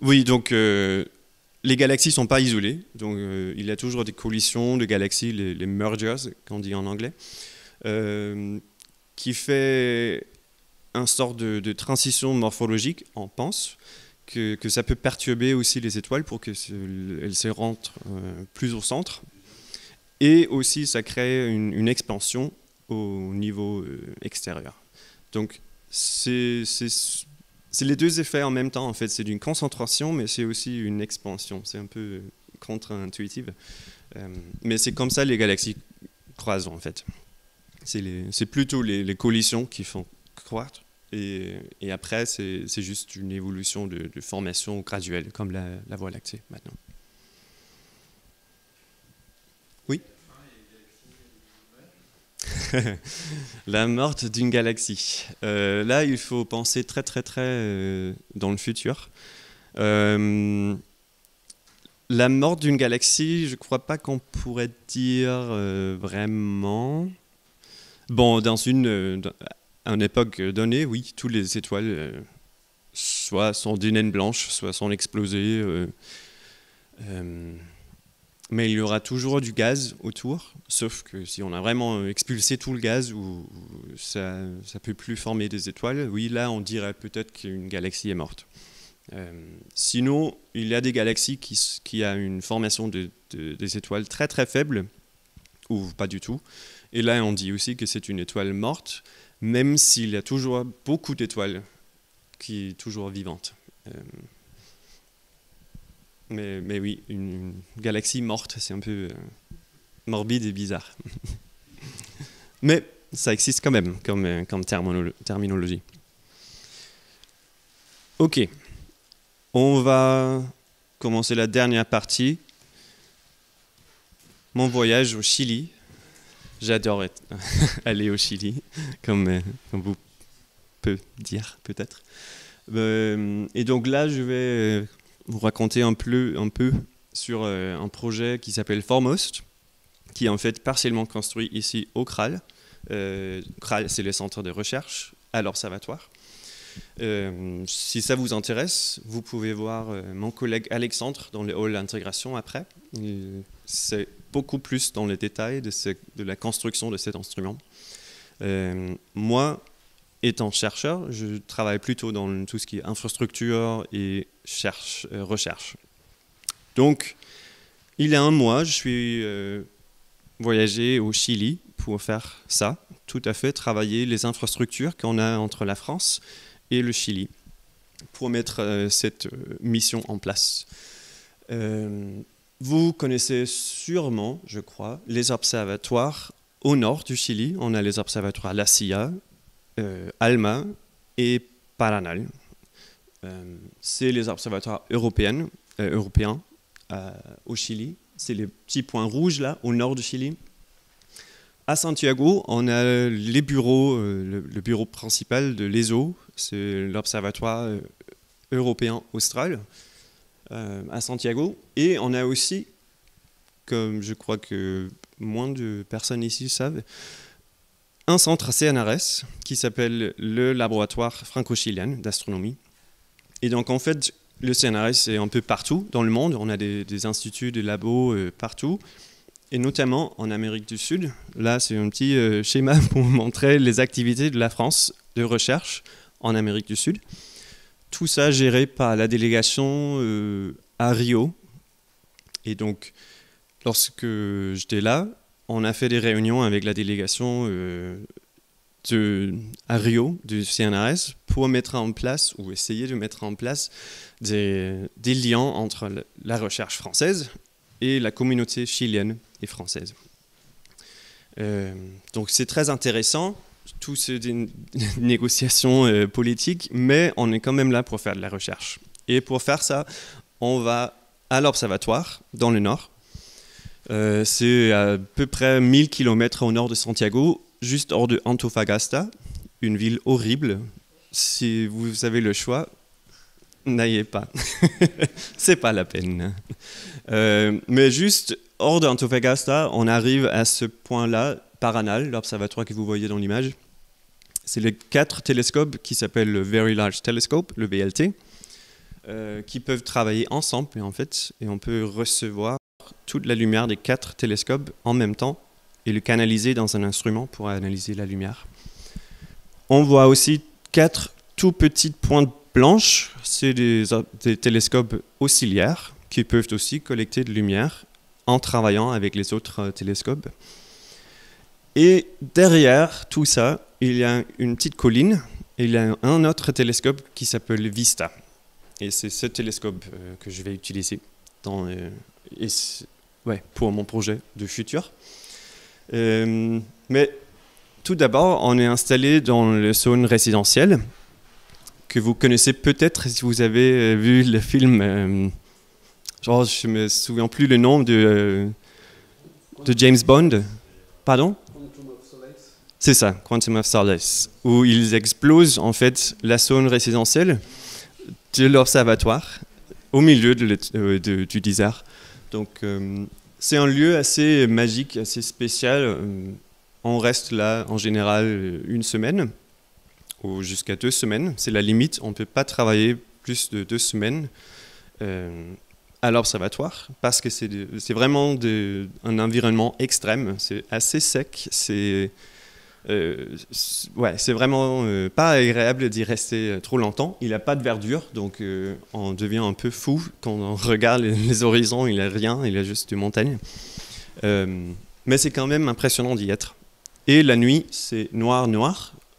Oui, donc les galaxies ne sont pas isolées. Donc il y a toujours des collisions de galaxies, les mergers, qu'on dit en anglais, qui fait une sorte de transition morphologique, on pense, que ça peut perturber aussi les étoiles pour qu'elles se rentrent plus au centre. Et aussi, ça crée une expansion au niveau extérieur. Donc, c'est les deux effets en même temps, en fait. C'est une concentration, mais c'est aussi une expansion. C'est un peu contre-intuitif. Mais c'est comme ça les galaxies croisent, en fait. C'est plutôt les collisions qui font croître. Et après, c'est juste une évolution de formation graduelle, comme la Voie lactée, maintenant. Oui. La morte d'une galaxie. Là, il faut penser très très très dans le futur. La mort d'une galaxie, je ne crois pas qu'on pourrait dire vraiment. Bon, dans une époque donnée, oui, toutes les étoiles soit sont des naines blanches, soit sont explosées. Mais il y aura toujours du gaz autour, sauf que si on a vraiment expulsé tout le gaz, ou ça ne peut plus former des étoiles, oui, là on dirait peut-être qu'une galaxie est morte. Sinon, il y a des galaxies qui ont une formation des étoiles très très faible, ou pas du tout. Et là on dit aussi que c'est une étoile morte, même s'il y a toujours beaucoup d'étoiles qui sont toujours vivantes. Mais oui, une galaxie morte, c'est un peu morbide et bizarre. Mais ça existe quand même comme terminologie. Ok, on va commencer la dernière partie. mon voyage au Chili. J'adore aller au Chili, comme vous pouvez dire peut-être. Et donc là, je vais vous raconter un peu sur un projet qui s'appelle Foremost, qui est en fait partiellement construit ici au CRAL. CRAL, c'est le centre de recherche à l'Observatoire. Si ça vous intéresse, vous pouvez voir mon collègue Alexandre dans le hall d'intégration après. C'est beaucoup plus dans les détails de la construction de cet instrument. Moi, étant chercheur, je travaille plutôt dans tout ce qui est infrastructure et recherche. Donc, il y a un mois, je suis voyagé au Chili pour faire ça, tout à fait, travailler les infrastructures qu'on a entre la France et le Chili, pour mettre cette mission en place. Vous connaissez sûrement, je crois, les observatoires au nord du Chili. On a les observatoires La Silla, Alma et Paranal. C'est les observatoires européens au Chili. C'est les petits points rouges là, au nord du Chili. À Santiago, on a les bureaux, le bureau principal de l'ESO, c'est l'Observatoire européen austral, à Santiago. Et on a aussi, comme je crois que moins de personnes ici savent, un centre CNRS qui s'appelle le Laboratoire franco-chilien d'astronomie. Et donc en fait, le CNRS est un peu partout dans le monde. On a des instituts, des labos partout. Et notamment en Amérique du Sud. Là, c'est un petit schéma pour vous montrer les activités de la France de recherche en Amérique du Sud. Tout ça géré par la délégation à Rio. Et donc, lorsque j'étais là, on a fait des réunions avec la délégation à Rio du CNRS pour mettre en place, ou essayer de mettre en place, des liens entre la recherche française et la communauté chilienne et française. Donc c'est très intéressant, toutes ces négociations politiques, mais on est quand même là pour faire de la recherche. Et pour faire ça, on va à l'Observatoire, dans le nord. C'est à peu près 1000 km au nord de Santiago, juste hors de Antofagasta, une ville horrible. Si vous avez le choix, n'ayez pas. C'est pas la peine. Mais juste hors d'Antofagasta, on arrive à ce point-là, Paranal, l'observatoire que vous voyez dans l'image. C'est les 4 télescopes qui s'appellent le Very Large Telescope, le VLT, qui peuvent travailler ensemble, et on peut recevoir toute la lumière des 4 télescopes en même temps et le canaliser dans un instrument pour analyser la lumière. On voit aussi 4 tout petites pointes blanches, c'est des télescopes oscillaires qui peuvent aussi collecter de lumière en travaillant avec les autres télescopes. Et derrière tout ça, il y a une petite colline et il y a un autre télescope qui s'appelle Vista. Et c'est ce télescope que je vais utiliser pour mon projet de futur. Mais tout d'abord, on est installé dans la zone résidentielle que vous connaissez peut-être si vous avez vu le film, je ne me souviens plus le nom de James Bond. Pardon ? C'est ça, Quantum of Solace, où ils explosent en fait la zone résidentielle de l'observatoire au milieu du désert. Donc c'est un lieu assez magique, assez spécial. On reste là en général une semaine ou jusqu'à 2 semaines. C'est la limite, on ne peut pas travailler plus de 2 semaines à l'observatoire parce que c'est vraiment un environnement extrême. C'est assez sec, c'est vraiment pas agréable d'y rester trop longtemps. Il n'a pas de verdure, donc on devient un peu fou quand on regarde les horizons. Il n'y a rien, il y a juste des montagnes. Mais c'est quand même impressionnant d'y être. Et la nuit, c'est noir.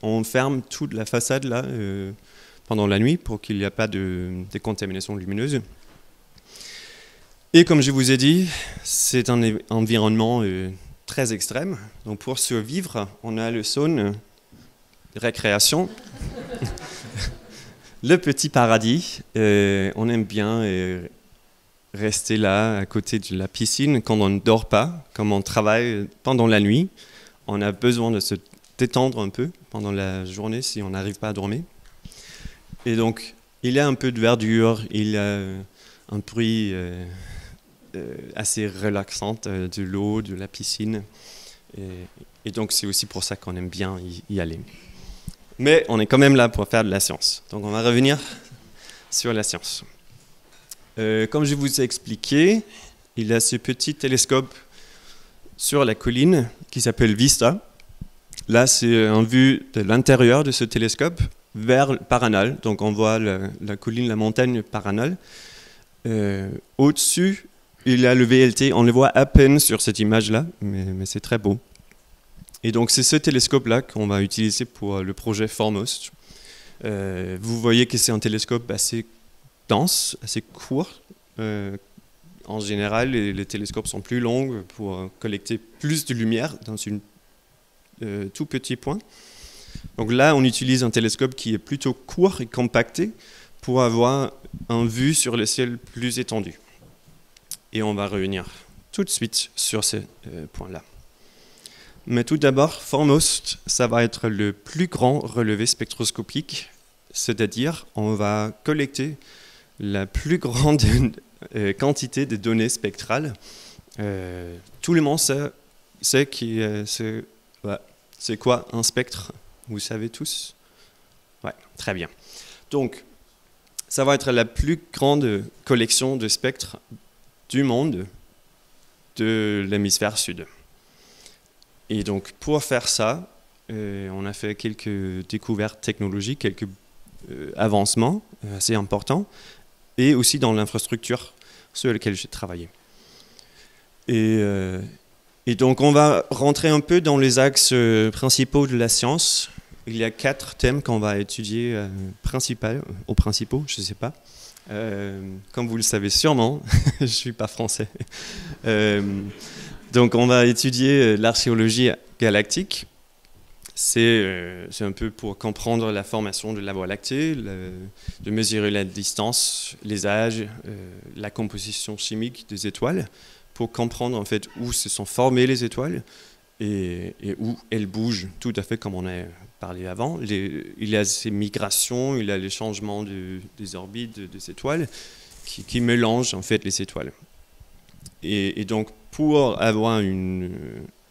On ferme toute la façade là pendant la nuit pour qu'il n'y ait pas de contamination lumineuse. Et comme je vous ai dit, c'est un environnement très extrême. Donc pour survivre, on a le zone récréation, le petit paradis. On aime bien rester là, à côté de la piscine, quand on ne dort pas, comme on travaille pendant la nuit. On a besoin de se détendre un peu pendant la journée si on n'arrive pas à dormir. Et donc, il y a un peu de verdure, il y a un bruit assez relaxant de l'eau, de la piscine. Et donc, c'est aussi pour ça qu'on aime bien y aller. Mais on est quand même là pour faire de la science. Donc, on va revenir sur la science. Comme je vous ai expliqué, il y a ce petit télescope sur la colline qui s'appelle Vista. Là, c'est une vue de l'intérieur de ce télescope vers Paranal. Donc, on voit la colline, la montagne Paranal. Au-dessus, il y a le VLT. On le voit à peine sur cette image-là, mais c'est très beau. Et donc, c'est ce télescope-là qu'on va utiliser pour le projet Foremost. Vous voyez que c'est un télescope assez dense, assez court. En général, les télescopes sont plus longs pour collecter plus de lumière dans un tout petit point. Donc là, on utilise un télescope qui est plutôt court et compacté pour avoir une vue sur le ciel plus étendue. Et on va revenir tout de suite sur ce point-là. Mais tout d'abord, Foremost, ça va être le plus grand relevé spectroscopique, c'est-à-dire on va collecter la plus grande quantité de données spectrales. Tout le monde sait c'est quoi un spectre? Vous savez tous? Ouais, très bien. Donc, ça va être la plus grande collection de spectres du monde de l'hémisphère sud. Et donc, pour faire ça, on a fait quelques découvertes technologiques, quelques avancements assez importants, et aussi dans l'infrastructure sur laquelle j'ai travaillé. Et donc, on va rentrer un peu dans les axes principaux de la science. Il y a 4 thèmes qu'on va étudier principaux, je ne sais pas. Comme vous le savez sûrement, je ne suis pas français. Donc, on va étudier l'archéologie galactique. C'est un peu pour comprendre la formation de la Voie lactée, de mesurer la distance, les âges, la composition chimique des étoiles, pour comprendre en fait où se sont formées les étoiles et où elles bougent, tout à fait comme on a parlé avant. Il y a ces migrations, il y a les changements des orbites des étoiles qui mélangent en fait les étoiles. Et donc pour avoir une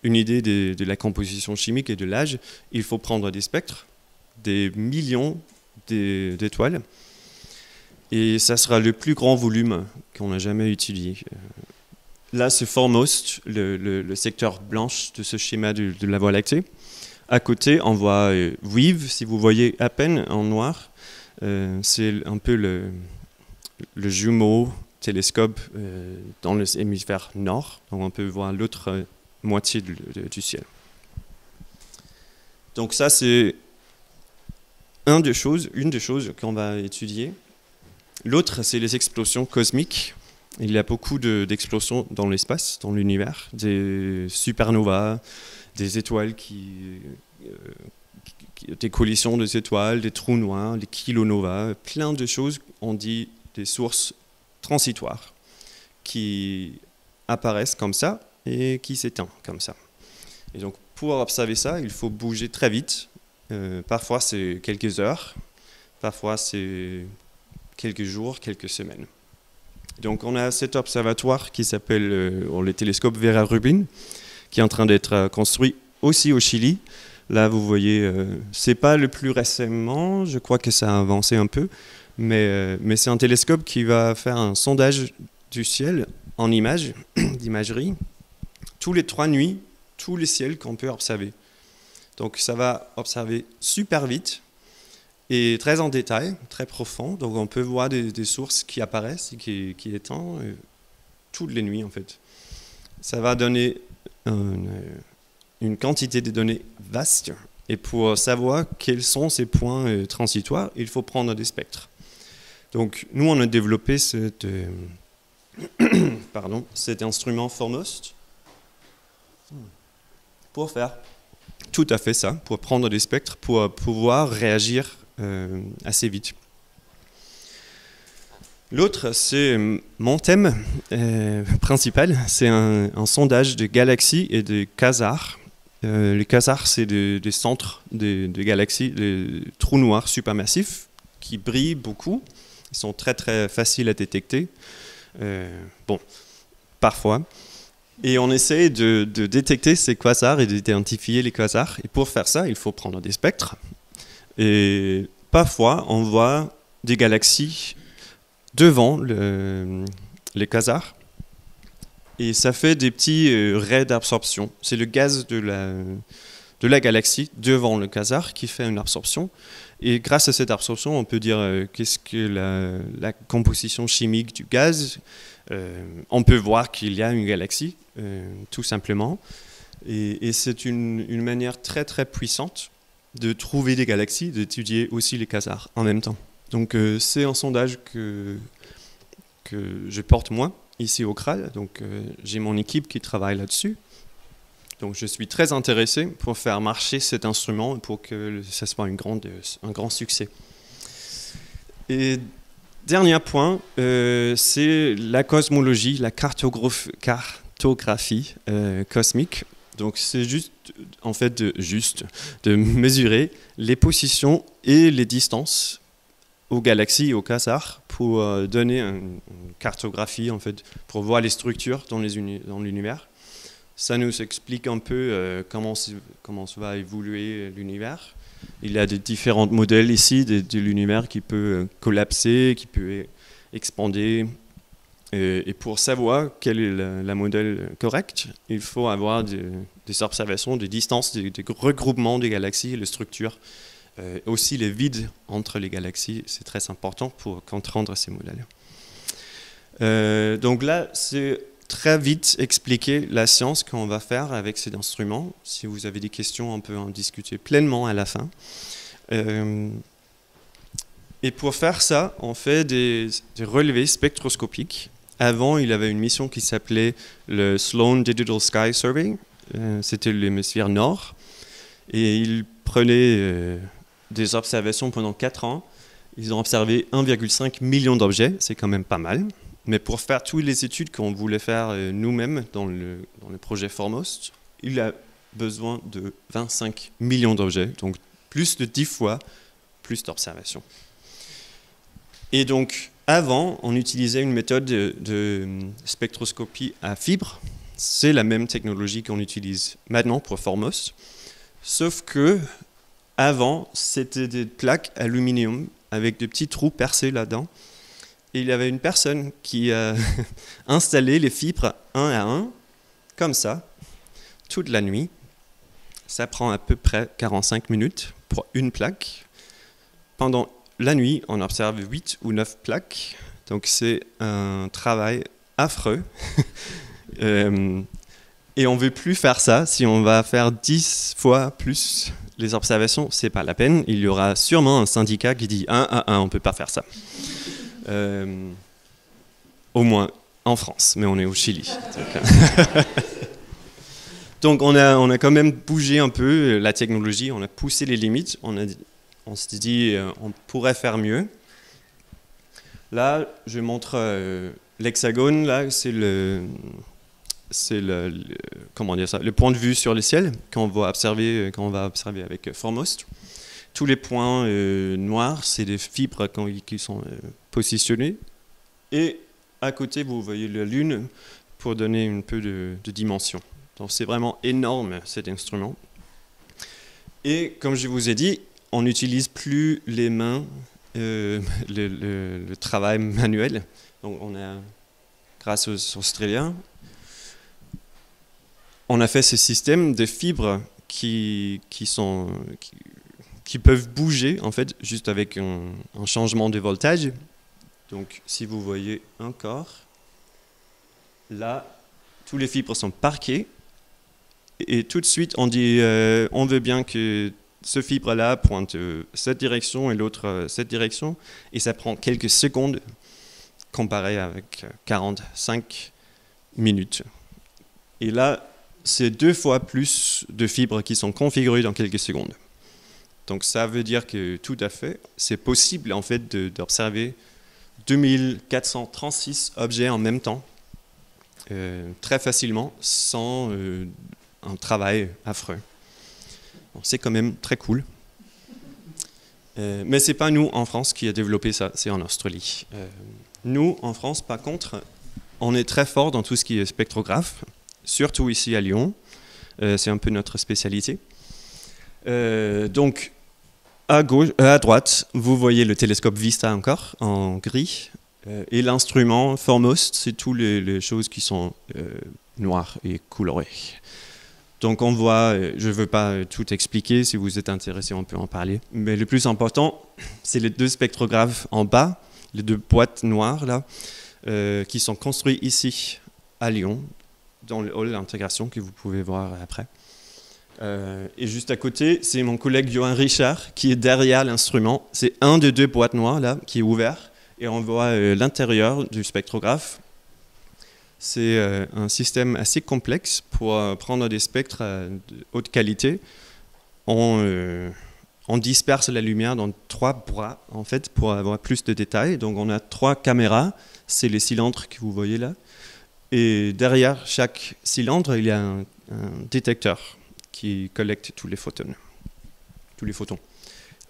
idée de la composition chimique et de l'âge, il faut prendre des spectres, des millions d'étoiles, et ça sera le plus grand volume qu'on a jamais étudié. Là, c'est Foremost, le secteur blanche de ce schéma de la Voie lactée. À côté, on voit Weave, si vous voyez à peine en noir. C'est un peu le jumeau télescope dans l'hémisphère nord. Donc on peut voir l'autre moitié du ciel. Donc ça, c'est une des choses qu'on va étudier. L'autre, c'est les explosions cosmiques. Il y a beaucoup d'explosions dans l'espace, dans l'univers, des supernovas, des étoiles des collisions des étoiles, des trous noirs, des kilonovas, plein de choses, on dit des sources transitoires qui apparaissent comme ça et qui s'éteignent comme ça. Et donc pour observer ça, il faut bouger très vite. Parfois c'est quelques heures, parfois c'est quelques jours, quelques semaines. Donc on a cet observatoire qui s'appelle le télescope Vera Rubin, qui est en train d'être construit aussi au Chili. Là vous voyez, c'est pas le plus récemment, je crois que ça a avancé un peu, mais c'est un télescope qui va faire un sondage du ciel en images, d'imagerie, tous les 3 nuits, tous les ciels qu'on peut observer. Donc ça va observer super vite et très en détail, très profond. Donc on peut voir des sources qui apparaissent et qui étendent toutes les nuits en fait. Ça va donner une quantité de données vaste. Et pour savoir quels sont ces points transitoires, il faut prendre des spectres. Donc nous on a développé cet instrument Foremost pour faire tout à fait ça, pour prendre des spectres, pour pouvoir réagir assez vite. L'autre, c'est mon thème principal, c'est un sondage de galaxies et de quasars. Les quasars, c'est des centres de galaxies, des trous noirs supermassifs qui brillent beaucoup. Ils sont très très faciles à détecter. Bon, parfois. Et on essaie de détecter ces quasars et d'identifier les quasars. Et pour faire ça, il faut prendre des spectres. Et parfois, on voit des galaxies devant les quasars. Et ça fait des petits raies d'absorption. C'est le gaz de la galaxie devant le quasar qui fait une absorption. Et grâce à cette absorption, on peut dire qu'est-ce que la composition chimique du gaz. On peut voir qu'il y a une galaxie, tout simplement. Et c'est une manière très très puissante de trouver des galaxies, d'étudier aussi les quasars en même temps. Donc c'est un sondage que je porte moi, ici au CRAL. Donc j'ai mon équipe qui travaille là-dessus. Donc je suis très intéressé pour faire marcher cet instrument et pour que ça soit un grand succès. Et dernier point, c'est la cosmologie, la cartographie cosmique. Donc c'est juste, en fait, de mesurer les positions et les distances aux galaxies et aux quasars pour donner une cartographie, en fait, pour voir les structures dans l'univers. Ça nous explique un peu comment va évoluer l'univers. Il y a des différents modèles ici de l'univers qui peut collapser, qui peut expander. Et pour savoir quel est le modèle correct, il faut avoir des observations, des distances, des regroupements des galaxies, les structures, aussi les vides entre les galaxies. C'est très important pour comprendre ces modèles. Donc là, c'est très vite expliquer la science qu'on va faire avec ces instruments. Si vous avez des questions, on peut en discuter pleinement à la fin. Et pour faire ça, on fait des relevés spectroscopiques. Avant, il y avait une mission qui s'appelait le Sloan Digital Sky Survey. C'était l'hémisphère nord. Et ils prenaient des observations pendant 4 ans. Ils ont observé 1,5 million d'objets. C'est quand même pas mal. Mais pour faire toutes les études qu'on voulait faire nous-mêmes dans le projet Foremost, il a besoin de 25 millions d'objets. Donc plus de 10 fois plus d'observations. Et donc, avant, on utilisait une méthode de spectroscopie à fibres. C'est la même technologie qu'on utilise maintenant pour Foremost. Sauf que, avant, c'était des plaques aluminium avec des petits trous percés là-dedans. Et il y avait une personne qui a installé les fibres un à un, comme ça, toute la nuit. Ça prend à peu près 45 minutes pour une plaque. Pendant la nuit, on observe 8 ou 9 plaques, donc c'est un travail affreux. Et on ne veut plus faire ça. Si on va faire 10 fois plus les observations, ce n'est pas la peine. Il y aura sûrement un syndicat qui dit 1 à 1, on ne peut pas faire ça. Au moins en France, mais on est au Chili. Donc on a quand même bougé un peu la technologie, on a poussé les limites, on s'est dit on pourrait faire mieux. Là, je montre l'hexagone, là c'est comment dire ça, le point de vue sur le ciel qu'on va observer avec Foremost. Tous les points noirs, c'est des fibres qui sont positionnées. Et à côté, vous voyez la Lune pour donner un peu de dimension. Donc c'est vraiment énorme cet instrument. Et comme je vous ai dit, on n'utilise plus les mains, le travail manuel. Donc on a, grâce aux Australiens, on a fait ce système de fibres qui peuvent bouger en fait juste avec un changement de voltage. Donc si vous voyez encore, là, tous les fibres sont parquées et tout de suite on dit on veut bien que ce fibre-là pointe cette direction et l'autre cette direction, et ça prend quelques secondes comparé avec 45 minutes. Et là, c'est 2 fois plus de fibres qui sont configurées dans quelques secondes. Donc ça veut dire que tout à fait, c'est possible en fait d'observer 2436 objets en même temps, très facilement, sans un travail affreux. Bon, c'est quand même très cool. Mais ce n'est pas nous en France qui a développé ça, c'est en Australie. Nous, en France, par contre, on est très fort dans tout ce qui est spectrographe, surtout ici à Lyon. C'est un peu notre spécialité. Donc, à droite, vous voyez le télescope Vista encore, en gris. Et l'instrument Foremost, c'est toutes les choses qui sont noires et colorées. Donc on voit, je ne veux pas tout expliquer, si vous êtes intéressé, on peut en parler. Mais le plus important, c'est les deux spectrographes en bas, les deux boîtes noires là, qui sont construits ici, à Lyon, dans le hall d'intégration que vous pouvez voir après. Et juste à côté, c'est mon collègue Johan Richard qui est derrière l'instrument. C'est un des deux boîtes noires là, qui est ouvert, et on voit l'intérieur du spectrographe. C'est un système assez complexe pour prendre des spectres de haute qualité. On disperse la lumière dans 3 bras en fait, pour avoir plus de détails. Donc on a 3 caméras, c'est les cylindres que vous voyez là. Et derrière chaque cylindre, il y a un détecteur qui collecte tous les photons.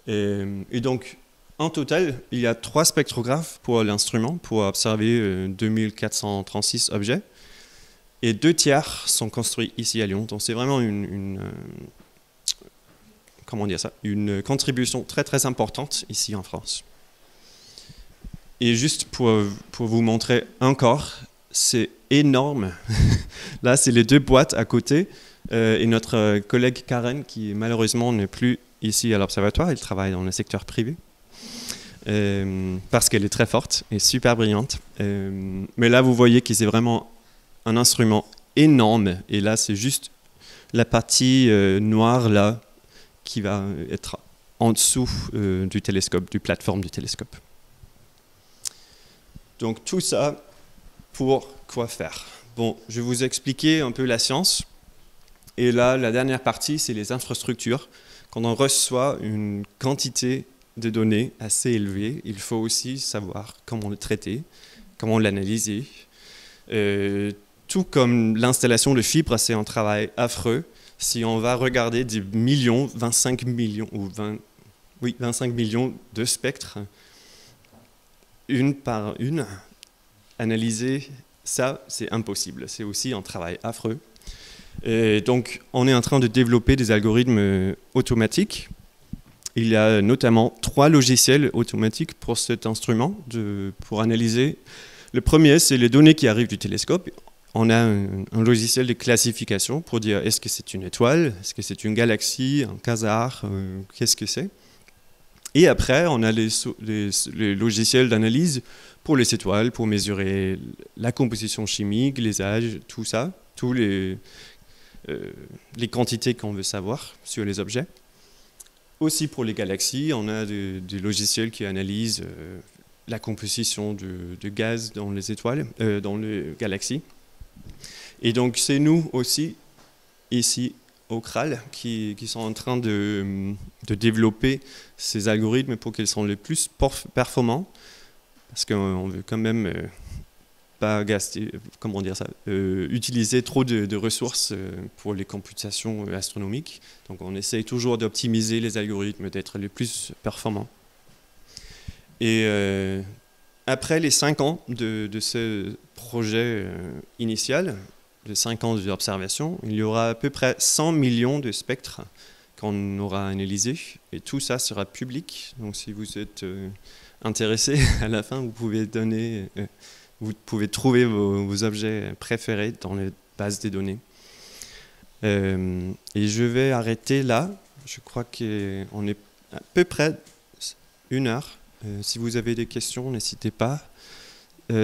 Et donc, en total, il y a 3 spectrographes pour l'instrument, pour observer 2436 objets. Et 2 tiers sont construits ici à Lyon. Donc c'est vraiment comment dire ça, une contribution très très importante ici en France. Et juste pour vous montrer encore, c'est énorme. Là, c'est les 2 boîtes à côté. Et notre collègue Karen, qui malheureusement n'est plus ici à l'Observatoire, elle travaille dans le secteur privé. Parce qu'elle est très forte et super brillante. Mais là, vous voyez que c'est vraiment un instrument énorme. Et là, c'est juste la partie noire là qui va être en dessous du télescope, du plateforme du télescope. Donc tout ça, pour quoi faire? Bon, je vais vous expliquer un peu la science. Et là, la dernière partie, c'est les infrastructures. Quand on reçoit une quantité de données assez élevées, il faut aussi savoir comment le traiter, comment l'analyser. Tout comme l'installation de fibres, c'est un travail affreux. Si on va regarder des millions, 25 millions, ou 25 millions de spectres, une par une, analyser ça, c'est impossible. C'est aussi un travail affreux. Et donc, on est en train de développer des algorithmes automatiques. Il y a notamment 3 logiciels automatiques pour cet instrument, pour analyser. Le premier, c'est les données qui arrivent du télescope. On a un logiciel de classification pour dire est-ce que c'est une étoile, est-ce que c'est une galaxie, un quasar, qu'est-ce que c'est. Et après, on a les logiciels d'analyse pour les étoiles, pour mesurer la composition chimique, les âges, tout ça, tous les quantités qu'on veut savoir sur les objets. Aussi pour les galaxies, on a des logiciels qui analysent la composition de gaz dans les étoiles, dans les galaxies. Et donc c'est nous aussi, ici au CRAL, qui sont en train de développer ces algorithmes pour qu'ils soient les plus performants, parce qu'on veut quand même pas gaster, comment dire ça, utiliser trop de ressources pour les computations astronomiques. Donc on essaye toujours d'optimiser les algorithmes, d'être les plus performants. Et après les 5 ans de ce projet initial, de 5 ans d'observation, il y aura à peu près 100 millions de spectres qu'on aura analysés. Et tout ça sera public. Donc si vous êtes intéressé, à la fin, vous pouvez trouver vos objets préférés dans les bases des données. Et je vais arrêter là. Je crois qu'on est à peu près 1 heure. Si vous avez des questions, n'hésitez pas.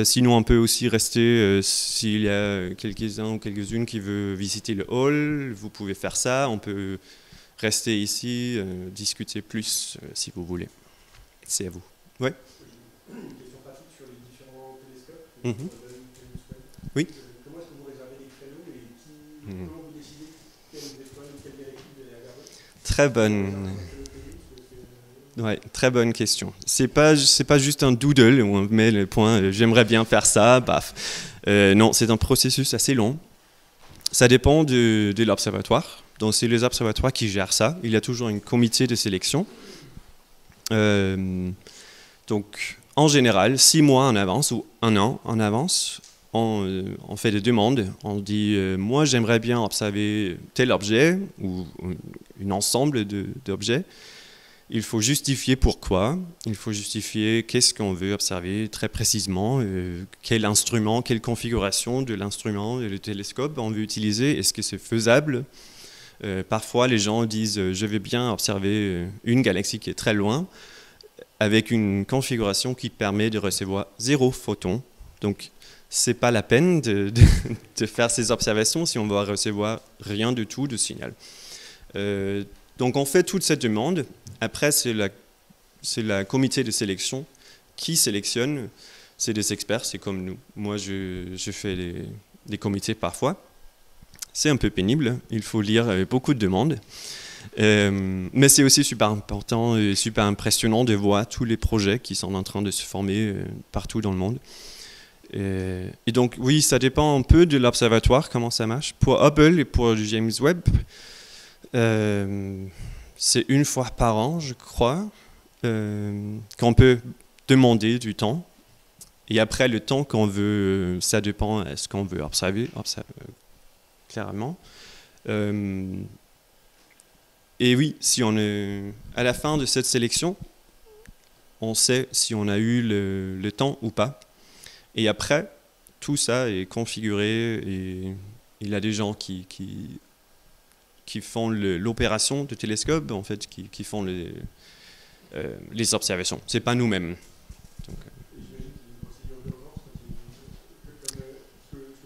Sinon, on peut aussi rester, s'il y a quelques-uns ou quelques-unes qui veulent visiter le hall, vous pouvez faire ça. On peut rester ici, discuter plus si vous voulez. C'est à vous. Ouais.
Une question pratique sur les différents télescopes.
Oui.
Comment est-ce que vous réservez les créneaux et comment vous décidez quelle étoile ou quelle galaxie vous allez regarder?
Très bonne. Ouais, très bonne question. C'est pas juste un doodle où on met le point j'aimerais bien faire ça, paf. Non, c'est un processus assez long. Ça dépend de l'observatoire. Donc c'est les observatoires qui gèrent ça. Il y a toujours un comité de sélection. Donc en général, 6 mois en avance ou 1 an en avance, on fait des demandes. On dit moi j'aimerais bien observer tel objet ou un ensemble d'objets. Il faut justifier pourquoi, il faut justifier qu'est-ce qu'on veut observer très précisément, quel instrument, quelle configuration de l'instrument et le télescope on veut utiliser, est-ce que c'est faisable. Parfois les gens disent je veux bien observer une galaxie qui est très loin avec une configuration qui permet de recevoir 0 photon. Donc c'est pas la peine de faire ces observations si on va recevoir rien du tout de signal. Donc on fait toute cette demande. Après, c'est la comité de sélection qui sélectionne. C'est des experts, c'est comme nous. Moi, je fais des comités parfois. C'est un peu pénible, il faut lire beaucoup de demandes. Mais c'est aussi super important et super impressionnant de voir tous les projets qui sont en train de se former partout dans le monde. Et donc, oui, ça dépend un peu de l'observatoire, comment ça marche. Pour Hubble et pour James Webb, c'est 1 fois par an, je crois, qu'on peut demander du temps. Et après, le temps qu'on veut, ça dépend de ce qu'on veut observer clairement. Et oui, si on est à la fin de cette sélection, on sait si on a eu le temps ou pas. Et après, tout ça est configuré et il y a des gens qui font l'opération du télescope, en fait, qui font les observations. C'est pas nous-mêmes. Donc,
j'imagine qu'il y a une procédure d'urgence, comme ce que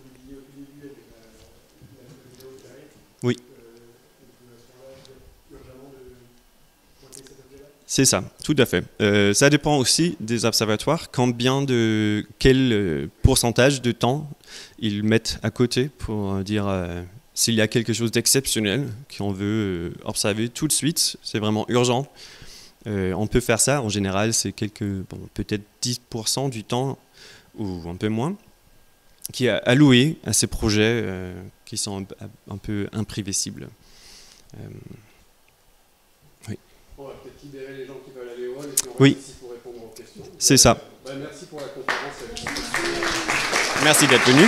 vous disiez au tout début avec la vidéo qui arrive.
Oui.
Urgemment de pointer cet objet-là.
C'est ça, tout à fait. Ça dépend aussi des observatoires, quel pourcentage de temps ils mettent à côté pour dire s'il y a quelque chose d'exceptionnel qu'on veut observer tout de suite, c'est vraiment urgent. On peut faire ça, en général c'est peut-être 10% du temps ou un peu moins qui est alloué à ces projets qui sont un peu imprévisibles. Oui.
On va peut-être libérer les gens qui veulent aller au hall et puis on va
Oui.
ici pour répondre aux questions.
C'est ça.
Merci pour la conférence.
Merci d'être venu.